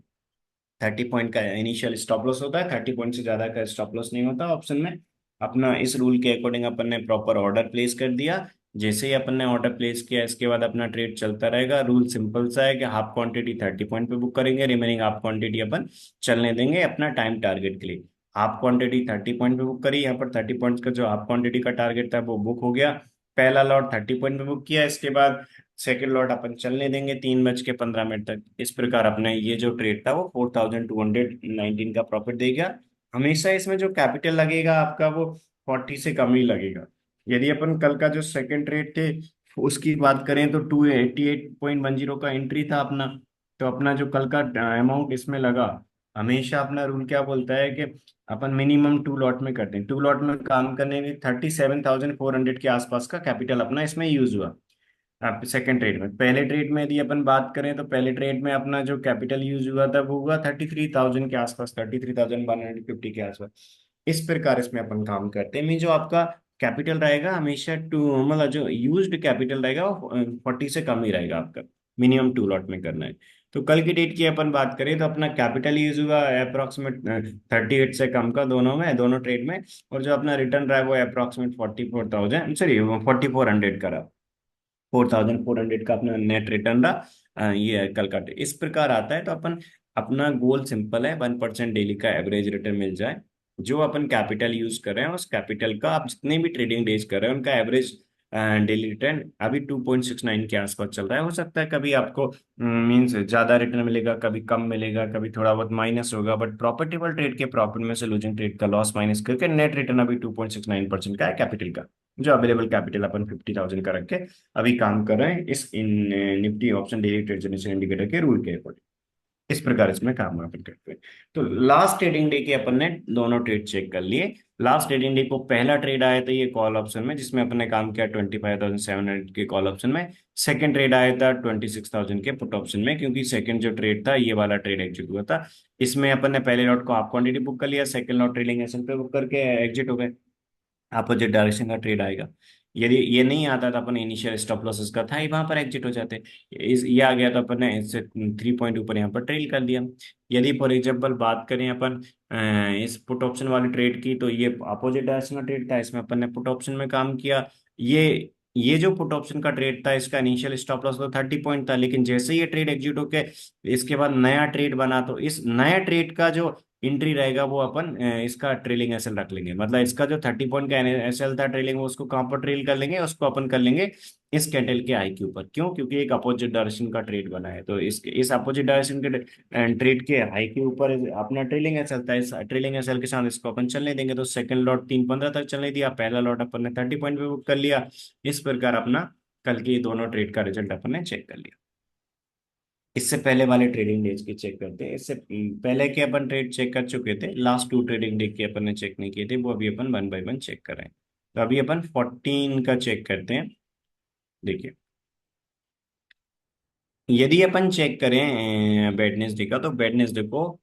Speaker 1: 30 पॉइंट का इनिशियल स्टॉप लॉस होता है, 30 पॉइंट से ज्यादा का स्टॉप लॉस नहीं होता ऑप्शन में। अपना इस रूल के अकॉर्डिंग अपन ने प्रॉपर ऑर्डर प्लेस कर दिया। जैसे ही अपन ने ऑर्डर प्लेस किया, इसके बाद अपना ट्रेड चलता रहेगा। रूल सिंपल सा है कि हाफ क्वांटिटी 30 पॉइंट पे बुक करेंगे, रिमेनिंग हाफ क्वांटिटी अपन चलने देंगे अपना टाइम टारगेट के लिए। हाफ क्वांटिटी 30 पॉइंट पे बुक करी, यहाँ पर 30 पॉइंट्स का जो हाफ क्वांटिटी का टारगेट था वो बुक हो गया। पहला लॉट 30 पॉइंट पे बुक किया, इसके बाद सेकेंड लॉट अपन चलने देंगे 3:15 तक। इस प्रकार अपने ये जो ट्रेड था वो 4219 का प्रॉफिट देगा। हमेशा इसमें जो कैपिटल लगेगा आपका वो 40 से कम ही लगेगा। यदि अपन कल का जो सेकंड ट्रेड थे उसकी बात करें तो 288.10 का एंट्री था अपना। तो अपना जो कल का अमाउंट इसमें लगा, हमेशा अपना रूल क्या बोलता है कि अपन मिनिमम 2 लॉट में करते हैं। 2 लॉट में काम करने में 37,400 के आसपास का कैपिटल अपना इसमें यूज हुआ। आप सेकंड ट्रेड में, पहले ट्रेड में यदि अपन बात करें तो पहले ट्रेड में अपना जो कैपिटल यूज हुआ था वो हुआ 33,000 के आसपास, 33,150 के आसपास। इस प्रकार इसमें अपन काम करते हैं। मीन जो आपका कैपिटल रहेगा हमेशा टू, मतलब जो यूज्ड कैपिटल रहेगा वो 40 से कम ही रहेगा आपका। मिनिमम 2 लॉट में करना है। तो कल की डेट की अपन बात करें तो अपना कैपिटल यूज हुआ अप्रोक्सीमेट 38 से कम का, दोनों में, दोनों ट्रेड में। और जो अपना रिटर्न रहा है वो अप्रोक्सीमेट 44,000, सॉरी 4,400 का रहा। 4,400 का अपना नेट रिटर्न रहा। ये है कल का इस प्रकार आता है। तो अपन, अपना गोल सिंपल है, 1% डेली का एवरेज रिटर्न मिल जाए। जो अपन कैपिटल यूज कर रहे हैं उस कैपिटल का आप जितने भी ट्रेडिंग डेज कर रहे हैं उनका एवरेज डेली रिटर्न अभी 2.69 के आसपास चल रहा है। हो सकता है कभी आपको मीन्स ज्यादा रिटर्न मिलेगा, कभी कम मिलेगा, कभी थोड़ा बहुत माइनस होगा, बट प्रॉफिटेबल ट्रेड के प्रॉफिट में से लूजिंग ट्रेड का लॉस माइनस करके नेट रिटर्न अभी 2.69% का है कैपिटल का। जो अवेलेबल कैपिटल अपन 50,000 का रख के अभी काम कर रहे हैं इस इन Nifty option daily trade generation indicator के रूल के अकॉर्डिंग। इस प्रकार इसमें काम अपन करते हैं। तो लास्ट ट्रेडिंग डे के अपन ने दोनों ट्रेड चेक कर लिए। लास्ट ट्रेडिंग डे को पहला ट्रेड आया था ये कॉल ऑप्शन में, जिसमें अपन ने काम किया 25,700 के कॉल ऑप्शन में। सेकंड ट्रेड आया था 26,000 के पुट ऑप्शन में, क्योंकि सेकंड जो ट्रेड था ये वाला ट्रेड एग्जिट हुआ था। इसमें अपन ने पहले लॉट को हाफ क्वांटिटी बुक कर लिया, सेकंड लॉट ट्रेडिंग एसेट पे बुक करके एग्जिट हो गए। अपोजिट डायरेक्शन का ट्रेड आएगा। यदि ये नहीं आता तो अपन इनिशियल स्टॉप लॉसेस का था ही वहां पर एग्जिट हो जाते। इस ये आ गया तो अपन ने इससे 3 पॉइंट ऊपर यहाँ पर ट्रेल कर दिया। यदि फॉर एग्जाम्पल बात करें अपन इस पुट ऑप्शन वाले ट्रेड की, तो ये अपोजिट डायरेक्शन का ट्रेड था, इसमें अपन ने पुट ऑप्शन में काम किया। ये जो पुट ऑप्शन का ट्रेड था इसका इनिशियल स्टॉप लॉस तो 30 पॉइंट था, लेकिन जैसे ही ये ट्रेड एग्जिट होके इसके बाद नया ट्रेड बना, तो इस नया ट्रेड का जो एंट्री रहेगा वो अपन इसका ट्रेलिंग एसएल रख लेंगे। मतलब इसका जो 30 पॉइंट का एसएल था ट्रेलिंग, वो उसको कहाँ पर ट्रेल कर लेंगे, उसको अपन कर लेंगे इस कैंडल के आई के ऊपर। क्यों? क्योंकि एक अपोजिट डायरेक्शन का ट्रेड बना है, तो इस अपोजिट डायरेक्शन के ट्रेड के हाई के ऊपर अपना ट्रेलिंग एसएल था। इस ट्रेलिंग एसएल के साथ इसको अपन चलने देंगे। तो सेकंड लॉट 3:15 तक चलने दिया, पहला लॉट अपन ने 30 पॉइंट पे बुक कर लिया। इस प्रकार अपना कल के दोनों ट्रेड का रिजल्ट अपन ने चेक कर लिया। इससे पहले वाले ट्रेडिंग डेज की चेक करते हैं। इससे पहले के अपन ट्रेड चेक कर चुके थे, लास्ट 2 ट्रेडिंग डे के अपन ने चेक नहीं किए थे, वो अभी अपन 1 बाय 1 चेक कर रहे हैं। तो अभी अपन 14 का चेक करते हैं। देखिए, यदि अपन चेक करें वेडनेसडे का, तो वेडनेसडे को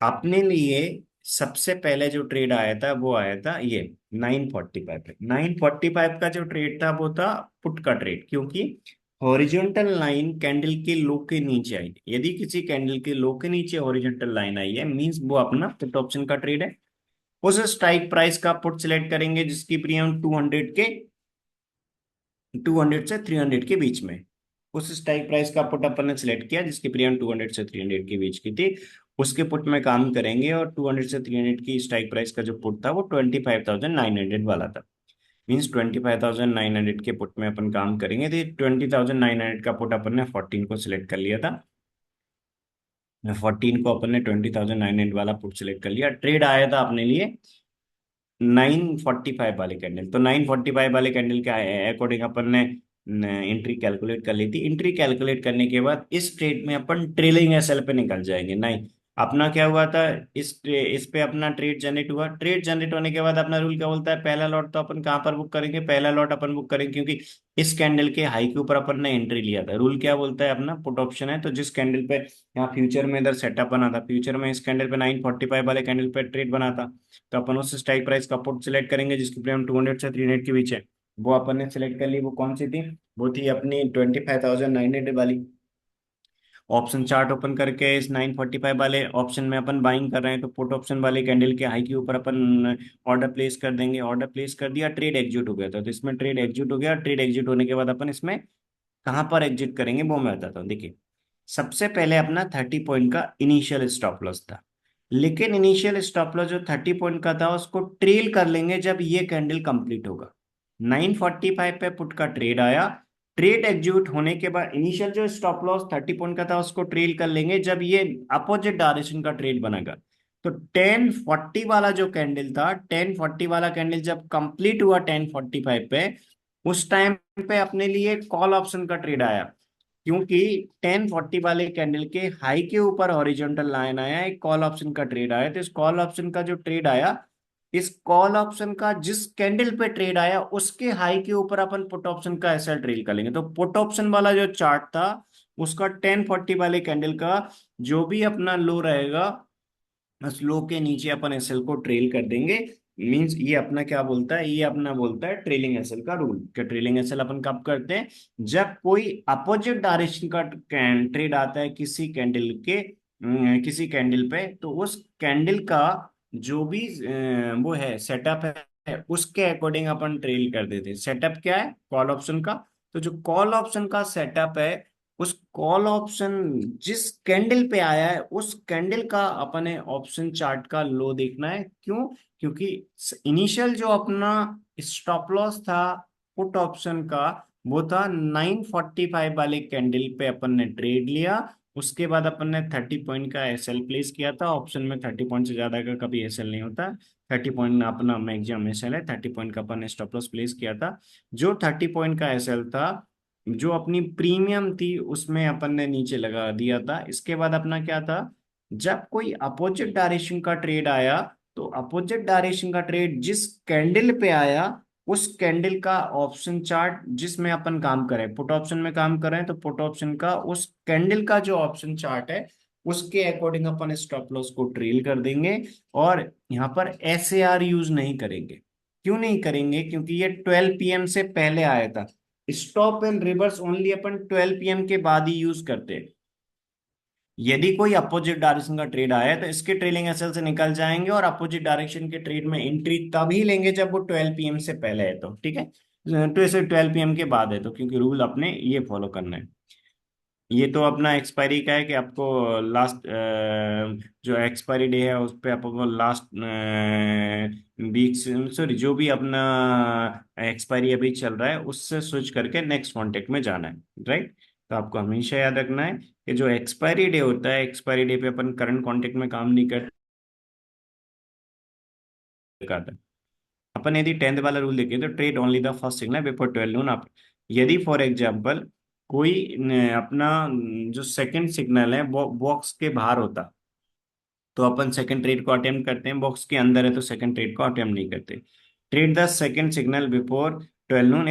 Speaker 1: अपने लिए सबसे पहले जो ट्रेड आया था वो आया था ये 9:45 पे। 9:45 का जो ट्रेड था वो था पुट का ट्रेड, क्योंकि हॉरिजॉन्टल लाइन कैंडल के लो के नीचे आई। यदि किसी कैंडल के लो के नीचे हॉरिजॉन्टल लाइन आई है, मींस वो अपना पुट ऑप्शन का ट्रेड है। उस स्ट्राइक प्राइस का पुट सिलेक्ट करेंगे जिसकी प्रीमियम 200 से 300 के बीच में। उस स्ट्राइक प्राइस का पुट अपन ने सिलेक्ट किया जिसकी प्रीमियम 200 से 300 के बीच की थी। उसके पुट में काम करेंगे, और 200 से 300 की स्ट्राइक प्राइस का जो पुट था वो 25,900 वाला था। मीन्स 25,900 के पुट में अपन काम करेंगे। तो 20,900 का पुट अपन ने 14 को सिलेक्ट कर लिया था। 14 को अपन ने 20,900 वाला पुट सिलेक्ट कर लिया। ट्रेड आया था अपने लिए 9:45 वाले कैंडल। तो 9:45 वाले कैंडल के अकॉर्डिंग अपन ने एंट्री कैलकुलेट कर ली थी। एंट्री कैलकुलेट करने के बाद इस ट्रेड में अपन ट्रेलिंग एसएल पे निकल जाएंगे। नहीं, अपना क्या हुआ था, इस पे अपना ट्रेड जनरेट हुआ। ट्रेड जनरेट होने के बाद अपना रूल क्या बोलता है, पहला लॉट तो अपन कहाँ पर बुक करेंगे, पहला लॉट अपन बुक करेंगे क्योंकि इस कैंडल के हाई के ऊपर अपन ने एंट्री लिया था। रूल क्या बोलता है, अपना पुट ऑप्शन है, तो जिस कैंडल पे यहाँ फ्यूचर में इधर सेटअप बना था, फ्यूचर में इस कैंडल पे 9:45 वाले कैंडल पे ट्रेड बना था, तो अपन उस स्ट्राइक प्राइस का पुट सिलेक्ट करेंगे जिसकी प्रीमियम 200 से 300 के बीच है। वो अपन ने सिलेक्ट कर ली। वो कौन सी थी? वो थी अपनी 25,900 वाली। ऑप्शन चार्ट ओपन करके इस 945 वाले ऑप्शन में अपन बाइंग कर रहे हैं, तो पुट ऑप्शन वाले कैंडल के हाई के ऊपर अपन ऑर्डर प्लेस कर देंगे। ऑर्डर प्लेस कर दिया, ट्रेड एग्जीक्यूट हो गया था, तो इसमें ट्रेड एग्जीक्यूट हो गया। ट्रेड एग्जीक्यूट होने के बाद अपन इसमें कहाँ पर एग्जिट करेंगे वो मैं बताता हूँ। देखिए, सबसे पहले अपना 30 पॉइंट का इनिशियल स्टॉप लॉस था, लेकिन इनिशियल स्टॉप लॉस जो 30 पॉइंट का था उसको ट्रेल कर लेंगे जब ये कैंडल कंप्लीट होगा। 945 पे पुट का ट्रेड आया, ट्रेड एग्जीक्यूट होने के बाद इनिशियल जो स्टॉप लॉस 30 पॉइंट का था उसको ट्रेल कर लेंगे जब ये अपोजिट डायरेक्शन का ट्रेड बनेगा। तो 1040 वाला जो कैंडल था, 1040 वाला कैंडल जब कंप्लीट हुआ 1045 पे, उस टाइम पे अपने लिए कॉल ऑप्शन का ट्रेड आया, क्योंकि 1040 वाले कैंडल के हाई के ऊपर हॉरिजॉन्टल लाइन आया, एक कॉल ऑप्शन का ट्रेड आया। तो इस कॉल ऑप्शन का जो ट्रेड आया, इस कॉल ऑप्शन का जिस कैंडल पे ट्रेड आया उसके हाई के ऊपर अपन पुट ऑप्शन का ऐसा ट्रेड कर लेंगे। तो पुट ऑप्शन वाला जो चार्ट था उसका 1040 वाले कैंडल का जो भी अपना लो रहेगा, बस लो के नीचे अपन एसएल को ट्रेल कर देंगे। मींस ये अपना क्या बोलता है, ये अपना बोलता है ट्रेलिंग एसएल का रूल। कि ट्रेलिंग एसएल अपन कब करते हैं, जब कोई अपोजिट डायरेक्शन का ट्रेड आता है किसी कैंडल के किसी कैंडल पे, तो उस कैंडल का जो भी वो है सेटअप है उसके अकॉर्डिंग अपन ट्रेल कर देते हैं। सेटअप क्या है, कॉल ऑप्शन का। तो जो कॉल ऑप्शन का सेटअप है, उस कॉल ऑप्शन जिस कैंडल पे आया है उस कैंडल का अपने ऑप्शन चार्ट का लो देखना है। क्यों? क्योंकि इनिशियल जो अपना स्टॉप लॉस था पुट ऑप्शन का, वो था 945 वाले कैंडल पे अपन ने ट्रेड लिया। उसके बाद अपन ने 30 पॉइंट का एसएल प्लेस किया था। ऑप्शन में 30 पॉइंट से ज्यादा का कभी एसएल नहीं होता, 30 पॉइंट अपना मैक्सिमम एसएल है। 30 पॉइंट का अपन ने स्टॉप लॉस प्लेस किया था। जो 30 पॉइंट का एसएल था, जो अपनी प्रीमियम थी उसमें अपन ने नीचे लगा दिया था। इसके बाद अपना क्या था, जब कोई अपोजिट डायरेक्शन का ट्रेड आया, तो अपोजिट डायरेक्शन का ट्रेड जिस कैंडल पे आया उस कैंडल का ऑप्शन चार्ट, जिसमें अपन काम करें पुट ऑप्शन में काम करें, तो पुट ऑप्शन का उस कैंडल का जो ऑप्शन चार्ट है उसके अकॉर्डिंग अपन स्टॉप लॉस को ट्रेल कर देंगे। और यहाँ पर एसएआर यूज नहीं करेंगे। क्यों नहीं करेंगे? क्योंकि ये 12 पीएम से पहले आया था। Stop and reverse only upon 12 PM के बाद ही यूज करते हैं। यदि कोई अपोजिट डायरेक्शन का ट्रेड आया है तो इसके ट्रेलिंग एसएल से निकल जाएंगे और अपोजिट डायरेक्शन के ट्रेड में एंट्री तभी लेंगे जब वो 12 पीएम से पहले है, तो ठीक है। तो इसे 12 पीएम के बाद है, तो क्योंकि रूल अपने ये फॉलो करना है। ये तो अपना एक्सपायरी का है कि आपको लास्ट जो एक्सपायरी डे है उस पे आपको लास्ट वीक, सॉरी जो भी अपना एक्सपायरी अभी चल रहा है उससे स्विच करके नेक्स्ट कॉन्टेक्ट में जाना है, राइट। तो आपको हमेशा याद रखना है कि जो एक्सपायरी डे होता है, एक्सपायरी डे पे अपन करंट कॉन्टेक्ट में काम नहीं करता। अपन यदि 10th वाला रूल देखें तो trade only the first signal before 12 नून आप। यदि फॉर एग्जांपल कोई अपना जो सेकंड सिग्नल है वो बॉक्स के बाहर होता, तो अपन सेकंड ट्रेड को अटेम्प्ट करते हैं। बॉक्स के अंदर है तो सेकंड ट्रेड को अटेम्प्ट नहीं करते। Trade the second signal before 12 Noon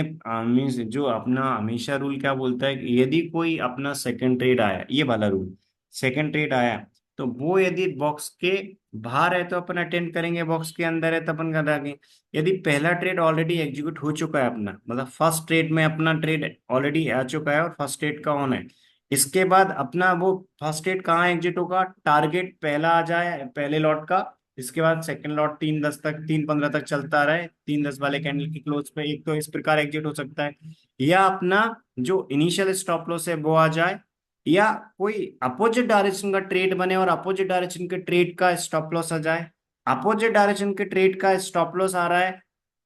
Speaker 1: means जो अपना हमेशा रूल क्या बोलता है कि यदि कोई अपना सेकंड ट्रेड आया, ये वाला रूल, सेकंड ट्रेड आया तो वो यदि बॉक्स के बाहर है तो अपन अटेंड करेंगे, बॉक्स के अंदर है तो अपन कर देंगे। यदि पहला ट्रेड ऑलरेडी एग्जीक्यूट हो चुका है अपना, मतलब फर्स्ट ट्रेड में अपना ट्रेड ऑलरेडी आ चुका है और फर्स्ट ट्रेड का ऑन है, इसके बाद अपना वो फर्स्ट एड कहाँ एग्जिट होगा, टारगेट पहला आ जाए पहले लॉट का, इसके बाद सेकंड लॉट 3:10 तक, 3:15 तक चलता रहे 3:10 वाले कैंडल की क्लोज पे, एक तो इस प्रकार एग्जिट हो सकता है। या अपना जो इनिशियल स्टॉप लॉस है वो आ जाए, या कोई अपोजिट डायरेक्शन का ट्रेड बने और अपोजिट डायरेक्शन के ट्रेड का स्टॉप लॉस आ जाए। अपोजिट डायरेक्शन के ट्रेड का स्टॉप लॉस आ रहा है,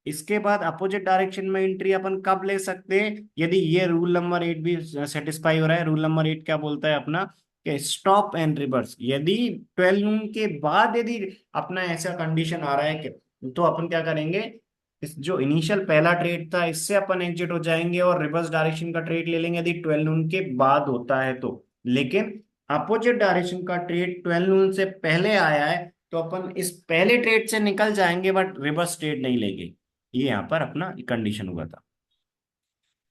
Speaker 1: इसके बाद अपोजिट डायरेक्शन में एंट्री अपन कब ले सकते हैं, यदि ये रूल नंबर 8 भी सेटिस्फाई हो रहा है। रूल नंबर 8 क्या बोलता है अपना, कि स्टॉप एंड रिवर्स। यदि 12 नून के बाद यदि अपना ऐसा कंडीशन आ रहा है कि, तो अपन क्या करेंगे, इस जो इनिशियल पहला ट्रेड था इससे अपन एग्जिट हो जाएंगे और रिवर्स डायरेक्शन का ट्रेड ले लेंगे यदि 12 नून के बाद होता है तो। लेकिन अपोजिट डायरेक्शन का ट्रेड 12 नून से पहले आया है तो अपन इस पहले ट्रेड से निकल जाएंगे बट रिवर्स ट्रेड नहीं लेंगे। ये यहाँ पर अपना कंडीशन हुआ था।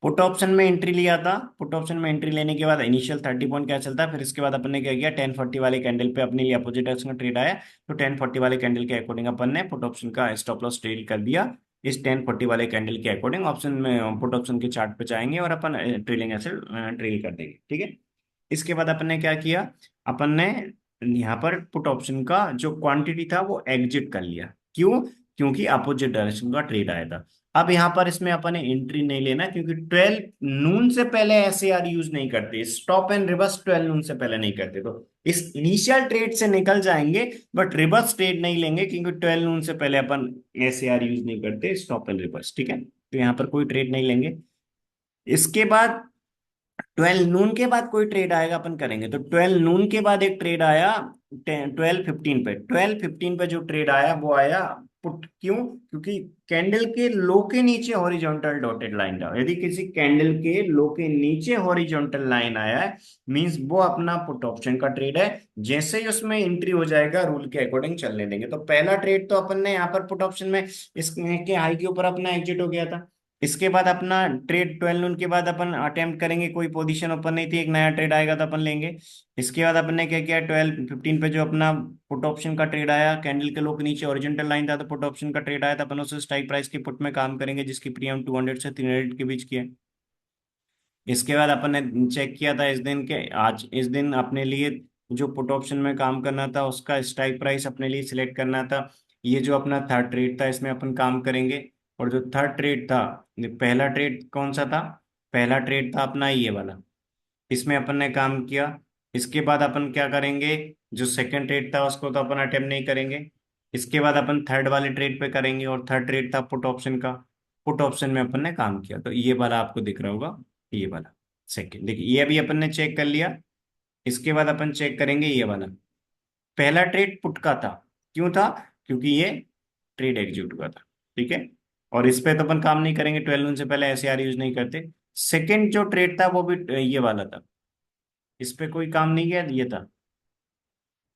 Speaker 1: पुट ऑप्शन में एंट्री लिया था, पुट ऑप्शन में एंट्री लेने के बाद इनिशियल 30 पॉइंट क्या चलता है, फिर इसके बाद अपन ने क्या किया, 1040 वाले कैंडल पे अपने लिए अपोजिट डायरेक्शन का ट्रेड आया, तो 1040 वाले कैंडल के अकॉर्डिंग अपन ने पुट ऑप्शन का स्टॉप लॉस ट्रेड कर दिया। इस 1040 वाले कैंडल के अकॉर्डिंग ऑप्शन में पुट ऑप्शन के चार्ट पे जाएंगे और अपन ट्रेलिंग ऐसे ट्रेल कर देंगे, ठीक है। इसके बाद अपन ने क्या किया, अपन ने यहाँ पर पुट ऑप्शन का जो क्वांटिटी था वो एग्जिट कर लिया। क्यों? क्योंकि अपोजिट डायरेक्शन का ट्रेड आया था। अब यहाँ पर इसमें अपन ने एंट्री नहीं लेना, क्योंकि 12 नून से पहले एसएआर यूज नहीं करते, स्टॉप एंड रिवर्स 12 नून से पहले नहीं करते। तो इस इनिशियल ट्रेड से निकल जाएंगे, बट रिवर्स ट्रेड नहीं लेंगे, क्योंकि 12 नून से पहले अपन एसएआर यूज नहीं करते, स्टॉप एंड रिवर्स। ठीक है, तो यहाँ पर कोई ट्रेड नहीं लेंगे। इसके बाद 12 नून के बाद कोई ट्रेड आएगा अपन करेंगे। तो 12 नून के बाद एक ट्रेड आया 12:15 पे। 12:15 पे जो ट्रेड आया वो आया पुट। क्यों? क्योंकि कैंडल के लो के नीचे हॉरिजॉन्टल डॉटेड लाइन था। यदि किसी कैंडल के लो के नीचे हॉरिजॉन्टल लाइन आया है, मींस वो अपना पुट ऑप्शन का ट्रेड है। जैसे ही उसमें एंट्री हो जाएगा, रूल के अकॉर्डिंग चलने देंगे। तो पहला ट्रेड तो अपन ने यहाँ पर पुट ऑप्शन में इसके हाई के ऊपर अपना एग्जिट हो गया था। इसके बाद अपना ट्रेड 12 नून के बाद अपन अटेम्प्ट करेंगे, कोई पोजीशन ओपन नहीं थी, एक नया ट्रेड आएगा तो अपन लेंगे। इसके बाद अपन ने क्या किया, 12:15 पे जो अपना पुट ऑप्शन का ट्रेड आया, कैंडल के लो के नीचे ओरिजेंटल लाइन था, तो पुट ऑप्शन का ट्रेड आया था, अपन उसे स्ट्राइक प्राइस की पुट में काम करेंगे, जिसकी प्रीमियम 200 से 300 के बीच की है। इसके बाद अपन ने चेक किया था इस दिन के, आज इस दिन अपने लिए जो पुट ऑप्शन में काम करना था उसका स्ट्राइक प्राइस अपने लिए सिलेक्ट करना था। ये जो अपना थर्ड ट्रेड था इसमें अपन काम करेंगे। और जो थर्ड ट्रेड था, पहला ट्रेड कौन सा था? पहला ट्रेड था अपना ये वाला, इसमें अपन ने काम किया। इसके बाद अपन क्या करेंगे, जो सेकंड ट्रेड था उसको तो अपन अटेम्प्ट नहीं करेंगे। इसके बाद अपन थर्ड वाले ट्रेड पे करेंगे, और थर्ड ट्रेड था पुट ऑप्शन का। पुट ऑप्शन में अपन ने काम किया, तो ये वाला आपको दिख रहा होगा, ये वाला सेकंड। देखिए ये अभी अपन ने चेक कर लिया। इसके बाद अपन चेक करेंगे ये वाला, पहला ट्रेड पुट का था। क्यों था? क्योंकि ये ट्रेड एग्जीक्यूट हुआ था। ठीक है, और इस पे तो अपन काम नहीं करेंगे, 12 से पहले एसआर यूज नहीं करते। सेकंड जो ट्रेड था वो भी ये वाला था, इस पे कोई काम नहीं किया, ये था।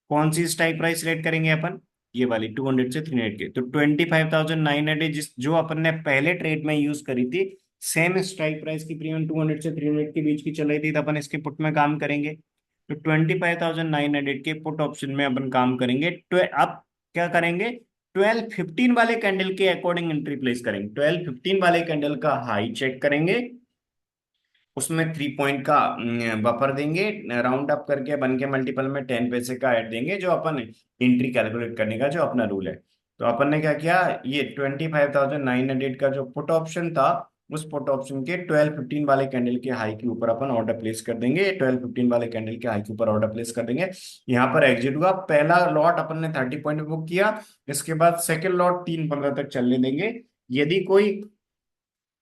Speaker 1: कौन सी स्ट्राइक प्राइस सिलेक्ट करेंगे अपन? ये वाली 200 से 300 के। तो 25,900 जिस जो अपन ने पहले ट्रेड में यूज करी थी, सेम स्ट्राइक प्राइस की प्रीमियम 200 से 300 के बीच की चल रही थी, तो अपन इसके पुट में काम करेंगे। तो 25,900 के पुट ऑप्शन में अपन काम करेंगे। तो अब क्या करेंगे, 12:15 वाले कैंडल के अकॉर्डिंग एंट्री प्लेस करेंगे। 12:15 वाले कैंडल का हाई चेक करेंगे, उसमें 3 पॉइंट का बफर देंगे, राउंड अप करके बन के मल्टीपल में 10 पैसे का ऐड देंगे, जो अपन एंट्री कैलकुलेट करने का जो अपना रूल है। तो अपन ने क्या किया, ये 25,900 का जो पुट ऑप्शन था, उस पुट ऑप्शन के 12:15 वाले कैंडल के हाई के ऊपर अपन ऑर्डर प्लेस कर देंगे। 12:15 वाले कैंडल के हाई के ऊपर ऑर्डर प्लेस कर देंगे। यहाँ पर एग्जिट हुआ, पहला लॉट अपन ने 30 पॉइंट बुक किया। इसके बाद सेकेंड लॉट 3:15 तक चलने देंगे। यदि कोई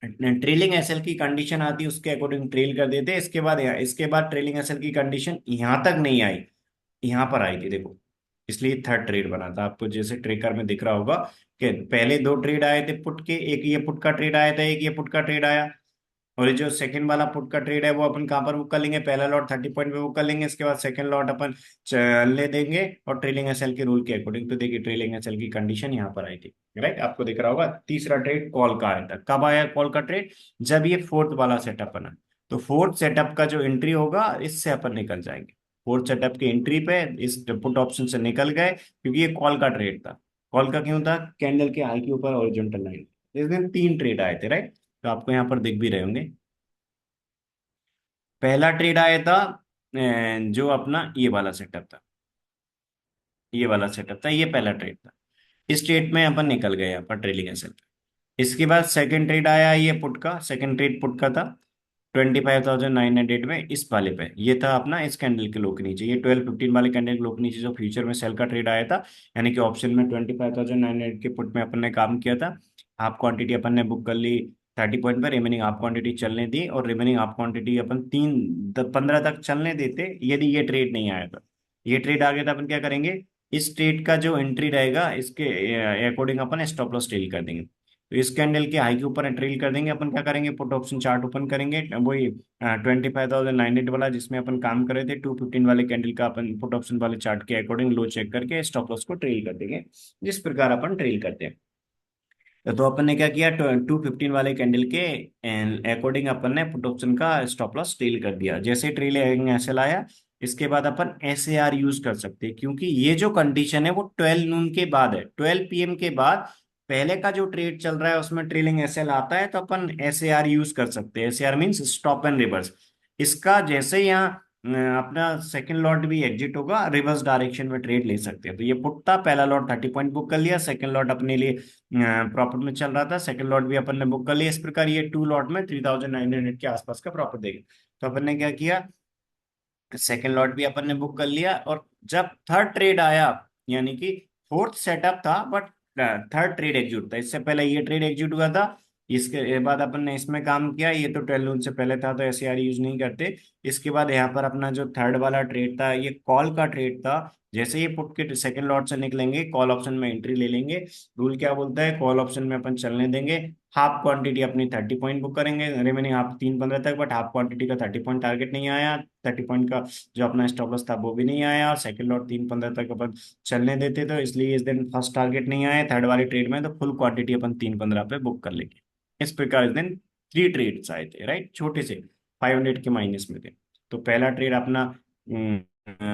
Speaker 1: ट्रेलिंग एसएल की कंडीशन आती उसके अकॉर्डिंग ट्रेल कर देते। इसके बाद ट्रेलिंग एसएल की कंडीशन यहां तक नहीं आई, यहाँ पर आई थी देखो, इसलिए थर्ड ट्रेड बना था। आपको जैसे ट्रेकर में दिख रहा होगा कि पहले दो ट्रेड आए थे पुट के, एक ये पुट का ट्रेड आया था, एक ये पुट का ट्रेड आया। और ये जो सेकंड वाला पुट का ट्रेड है वो अपन कहाँ पर बुक कर लेंगे, पहला लॉट 30 पॉइंट पे बुक कर लेंगे। इसके बाद सेकंड लॉट अपन चलने देंगे, और ट्रेलिंग एसएल के रूल के अकॉर्डिंग। तो देखिए ट्रेलिंग एसएल की कंडीशन यहाँ पर आई थी, राइट, आपको दिख रहा होगा। तीसरा ट्रेड कॉल का आया था। कब आया कॉल का ट्रेड? जब ये फोर्थ वाला सेटअप बना। तो फोर्थ सेटअप का जो एंट्री होगा, इससे अपन निकल जाएंगे। फोर्थ सेटअप की एंट्री पे इस पुट ऑप्शन से निकल गए, क्योंकि ये कॉल का ट्रेड था। कॉल का क्यों था? कैंडल के हाई के ऊपर हॉरिजॉन्टल लाइन। इस दिन 3 ट्रेड आए थे, राइट, तो आपको यहाँ पर दिख भी रहे होंगे। पहला ट्रेड आया था जो अपना ये वाला सेटअप था, ये वाला सेटअप था, ये पहला ट्रेड था। इस ट्रेड में अपन निकल गए यहाँ पर ट्रेलिंग एसेट पे। इसके बाद सेकंड ट्रेड आया ये पुट का, सेकंड ट्रेड पुट का था 25,900 में, इस वाले पे। ये था अपना इस कैंडल के लो के नीचे, ये 12:15 वाले कैंडल के लो के नीचे जो फ्यूचर में सेल का ट्रेड आया था। यानी कि ऑप्शन में 25,900 के पुट में अपन ने काम किया था। हाफ क्वांटिटी अपन ने बुक कर ली 30 पॉइंट पर, रिमेनिंग हाफ क्वांटिटी चलने दी, और रिमेनिंग हाफ क्वांटिटी अपन 3-15 तक चलने देते। यदि ये ट्रेड नहीं आया था, ये ट्रेड आ गया था, अपन क्या करेंगे, इस ट्रेड का जो एंट्री रहेगा इसके अकॉर्डिंग अपन स्टॉप लॉस टेल कर देंगे। तो इस कैंडल के हाई के ऊपर ट्रेल कर देंगे। अपन क्या करेंगे, पुट ऑप्शन चार्ट ओपन करेंगे, वही 25,900 वाला जिसमें अपन काम कर रहे थे, 215 वाले कैंडल का अपन पुट ऑप्शन वाले चार्ट के अकॉर्डिंग लो चेक करके स्टॉप लॉस को ट्रेल कर देंगे, जिस प्रकार अपन ट्रेल करते हैं। तो अपन ने क्या किया, 215 वाले कैंडल के अकॉर्डिंग अपन ने पुट ऑप्शन का स्टॉप लॉस ट्रेल कर दिया। जैसे ट्रेल ऐसे लाया, इसके बाद अपन एस ए आर यूज कर सकते हैं, क्योंकि ये जो कंडीशन है वो 12 नून के बाद है, 12 PM के बाद। पहले का जो ट्रेड चल रहा है उसमें ट्रेलिंग एस एल आता है, तो अपन एस ए आर यूज कर सकते हैं। S A R means stop and reverse. इसका जैसे यहाँ अपना सेकंड लॉट भी एग्जिट होगा, रिवर्स डायरेक्शन में ट्रेड ले सकते हैं। तो ये पुट था, पहला लॉट 30 पॉइंट बुक कर लिया, सेकंड लॉट अपने लिए प्रॉफिट में चल रहा था, सेकंड लॉट भी अपन ने बुक कर लिया। इस प्रकार ये टू लॉट में 3900 के आसपास का प्रॉफिट देगा। तो अपन ने क्या किया, सेकेंड लॉट भी अपन ने बुक कर लिया, और जब थर्ड ट्रेड आया, यानी कि फोर्थ सेटअप था बट थर्ड ट्रेड एग्जीक्यूट था, इससे पहले ये ट्रेड एग्जीक्यूट हुआ था, इसके बाद अपन ने इसमें काम किया, ये तो 12 नून से पहले था तो एसआर यूज नहीं करते। इसके बाद यहाँ पर अपना जो थर्ड वाला ट्रेड था, ये कॉल का ट्रेड था। जैसे ये पुट के सेकंड लॉट से निकलेंगे, कॉल ऑप्शन में एंट्री ले लेंगे। रूल क्या बोलता है, कॉल ऑप्शन में अपन चलने देंगे, हाफ क्वांटिटी अपनी 30 पॉइंट बुक करेंगे, रिमेनिंग हाफ 3:15 तक, बट हाफ क्वांटिटी का 30 पॉइंट टारगेट नहीं आया, 30 पॉइंट का जो अपना स्टॉप लॉस था वो भी नहीं आया, और सेकंड लॉट 3:15 तक अपन चलने देते, तो इसलिए इस दिन फर्स्ट टारगेट नहीं आया थर्ड वाली ट्रेड में, तो फुल क्वांटिटी अपन 3:15 पे बुक कर लेंगे। इस प्रकार इस दिन 3 ट्रेड्स आए थे, राइट, छोटे से 500 के माइनस में थे। तो पहला ट्रेड अपना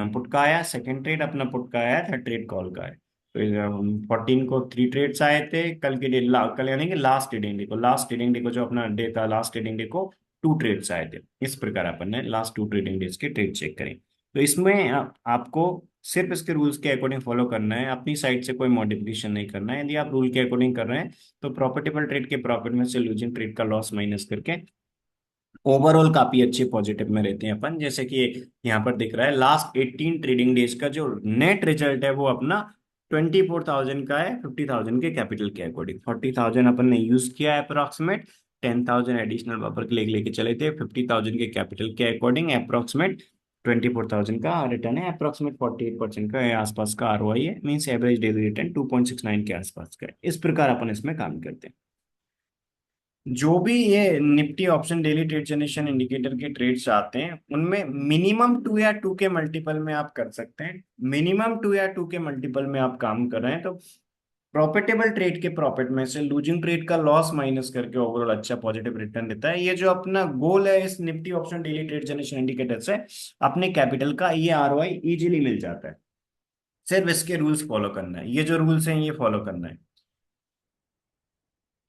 Speaker 1: पुट का आया, सेकंड ट्रेड अपना पुट का आया, थर्ड ट्रेड कॉल का है। तो 14 को 3 ट्रेड्स आए थे, कल के डे कल यानी कि लास्ट ट्रेडिंग डे को, लास्ट ट्रेडिंग डे को जो अपना डे था, लास्ट ट्रेडिंग डे को 2 ट्रेड्स आए थे। इस प्रकार अपन ने लास्ट 2 ट्रेडिंग डेज के ट्रेड चेक करें। तो इसमें आपको सिर्फ इसके रूल्स के अकॉर्डिंग फॉलो करना है, अपनी साइड से कोई मॉडिफिकेशन नहीं करना है। यदि आप रूल के अकॉर्डिंग कर रहे हैं तो प्रॉफिटेबल ट्रेड के प्रॉफिट में से लूजिंग ट्रेड का लॉस माइनस करके ओवरऑल काफी अच्छे पॉजिटिव में रहते हैं अपन। जैसे कि यहाँ पर दिख रहा है, लास्ट 18 ट्रेडिंग डेज का जो नेट रिजल्ट है वो अपना 24,000 का है, 50,000 के कैपिटल के अकॉर्डिंग। 40,000 अपन ने यूज किया है अप्रोक्सीमेट, 10,000 एडिशनल बफर के लिए लेके चले थे, 50,000 के कैपिटल के अकॉर्डिंग अप्रोक्सीमेट 24,000 का रिटर्न है, अप्रोक्सीमेट 48% का आसपास का आरओआई है, मीन्स एवरेज डेली रिटर्न 2.69 के आसपास का है। इस प्रकार अपन इसमें काम करते हैं। जो भी ये Nifty option daily trade generation indicator के ट्रेड्स आते हैं, उनमें मिनिमम 2 या 2 के मल्टीपल में आप कर सकते हैं। मिनिमम 2 या 2 के मल्टीपल में आप काम कर रहे हैं तो प्रॉफिटेबल ट्रेड के प्रॉफिट में से लूजिंग ट्रेड का लॉस माइनस करके ओवरऑल अच्छा पॉजिटिव रिटर्न देता है। ये जो अपना गोल है इस Nifty option daily trade generation indicator से, अपने कैपिटल का ये आरओआई इजीली मिल जाता है। सिर्फ इसके रूल्स फॉलो करना है, ये जो रूल्स हैं ये फॉलो करना है।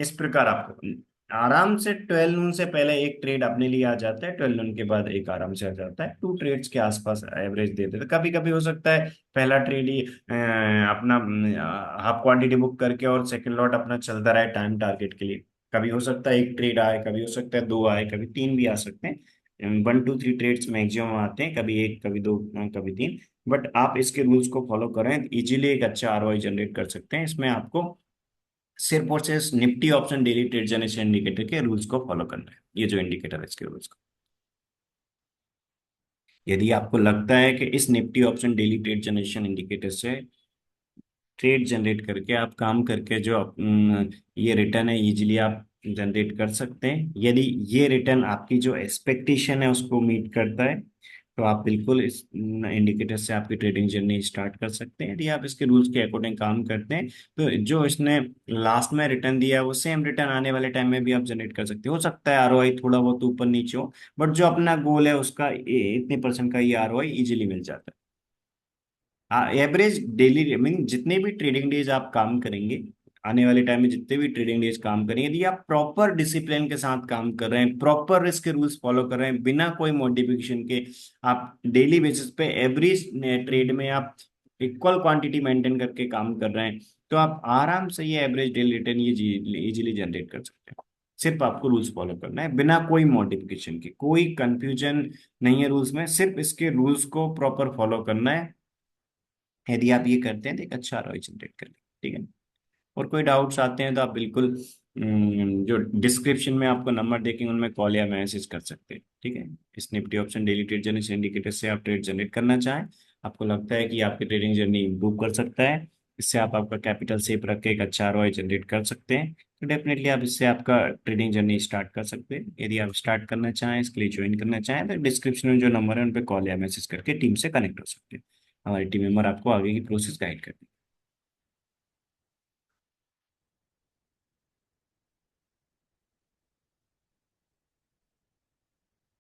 Speaker 1: इस प्रकार आपको आराम से 12 नून से पहले एक ट्रेड अपने लिए आ जाता है, 12 नून के बाद एक आराम से आ जाता है, 2 ट्रेड्स के आसपास एवरेज दे देते हैं। कभी कभी हो सकता है पहला ट्रेड ही अपना हाफ क्वांटिटी बुक करके और सेकंड लॉट अपना चलता रहे टाइम टारगेट के लिए। कभी हो सकता है एक ट्रेड आए, कभी हो सकता है 2 आए, कभी 3 भी आ सकते हैं। 1 2 3 ट्रेड्स मैक्सिमम आते हैं, कभी एक, कभी 2, कभी 3। बट आप इसके रूल्स को फॉलो करें, इजीली एक अच्छा आरओआई जनरेट कर सकते हैं। इसमें आपको सिर्फ और सिर्फ Nifty option daily trade generation indicator के रूल्स को फॉलो करना है, ये जो इंडिकेटर है इसके रूल्स को। यदि आपको लगता है कि इस Nifty option daily trade generation indicator से ट्रेड जनरेट करके आप काम करके जो ये रिटर्न है इजीली आप जनरेट कर सकते हैं, यदि ये रिटर्न आपकी जो एक्सपेक्टेशन है उसको मीट करता है, तो आप बिल्कुल इस इंडिकेटर से आपकी ट्रेडिंग जर्नी स्टार्ट कर सकते हैं। यदि आप इसके रूल्स के अकॉर्डिंग काम करते हैं तो जो इसने लास्ट में रिटर्न दिया है वो सेम रिटर्न आने वाले टाइम में भी आप जनरेट कर सकते हो सकता है आरओआई थोड़ा बहुत ऊपर नीचे हो, बट जो अपना गोल है उसका इतने परसेंट का ये आरओआई इजीली मिल जाता है। हाँ, एवरेज डेली मीन जितने भी ट्रेडिंग डेज आप काम करेंगे, आने वाले टाइम में जितने भी ट्रेडिंग डेज काम करेंगे, यदि आप प्रॉपर डिसिप्लिन के साथ काम कर रहे हैं, प्रॉपर रिस्क के रूल्स फॉलो कर रहे हैं, बिना कोई मॉडिफिकेशन के, आप डेली बेसिस पे एवरेज ट्रेड में आप इक्वल क्वांटिटी मेंटेन करके काम कर रहे हैं, तो आप आराम से ये एवरेज डेली रिटर्न ये इजीली जनरेट कर सकते हैं। सिर्फ आपको रूल्स फॉलो करना है, बिना कोई मॉडिफिकेशन के, कोई कंफ्यूजन नहीं है रूल्स में, सिर्फ इसके रूल्स को प्रॉपर फॉलो करना है। यदि आप ये करते हैं तो एक अच्छा आरओआई जनरेट कर लेंगे, ठीक है। और कोई डाउट्स आते हैं तो आप बिल्कुल जो डिस्क्रिप्शन में आपको नंबर देखेंगे उनमें कॉल या मैसेज कर सकते हैं, ठीक है। इस Nifty option daily trade journey indicator से आप ट्रेड जनरेट करना चाहें, आपको लगता है कि आपकी ट्रेडिंग जर्नी इंप्रूव कर सकता है, इससे आप आपका कैपिटल सेफ रख के एक अच्छा आरओआई जनरेट कर सकते हैं, तो डेफिनेटली आप इससे आपका ट्रेडिंग जर्नी स्टार्ट कर सकते हैं। यदि आप स्टार्ट करना चाहें, इसके लिए ज्वाइन करना चाहें, तो डिस्क्रिप्शन में जो नंबर है उन पर कॉल या मैसेज करके टीम से कनेक्ट हो सकते हैं। हमारी टीम मेंबर आपको आगे की प्रोसेस गाइड करते हैं।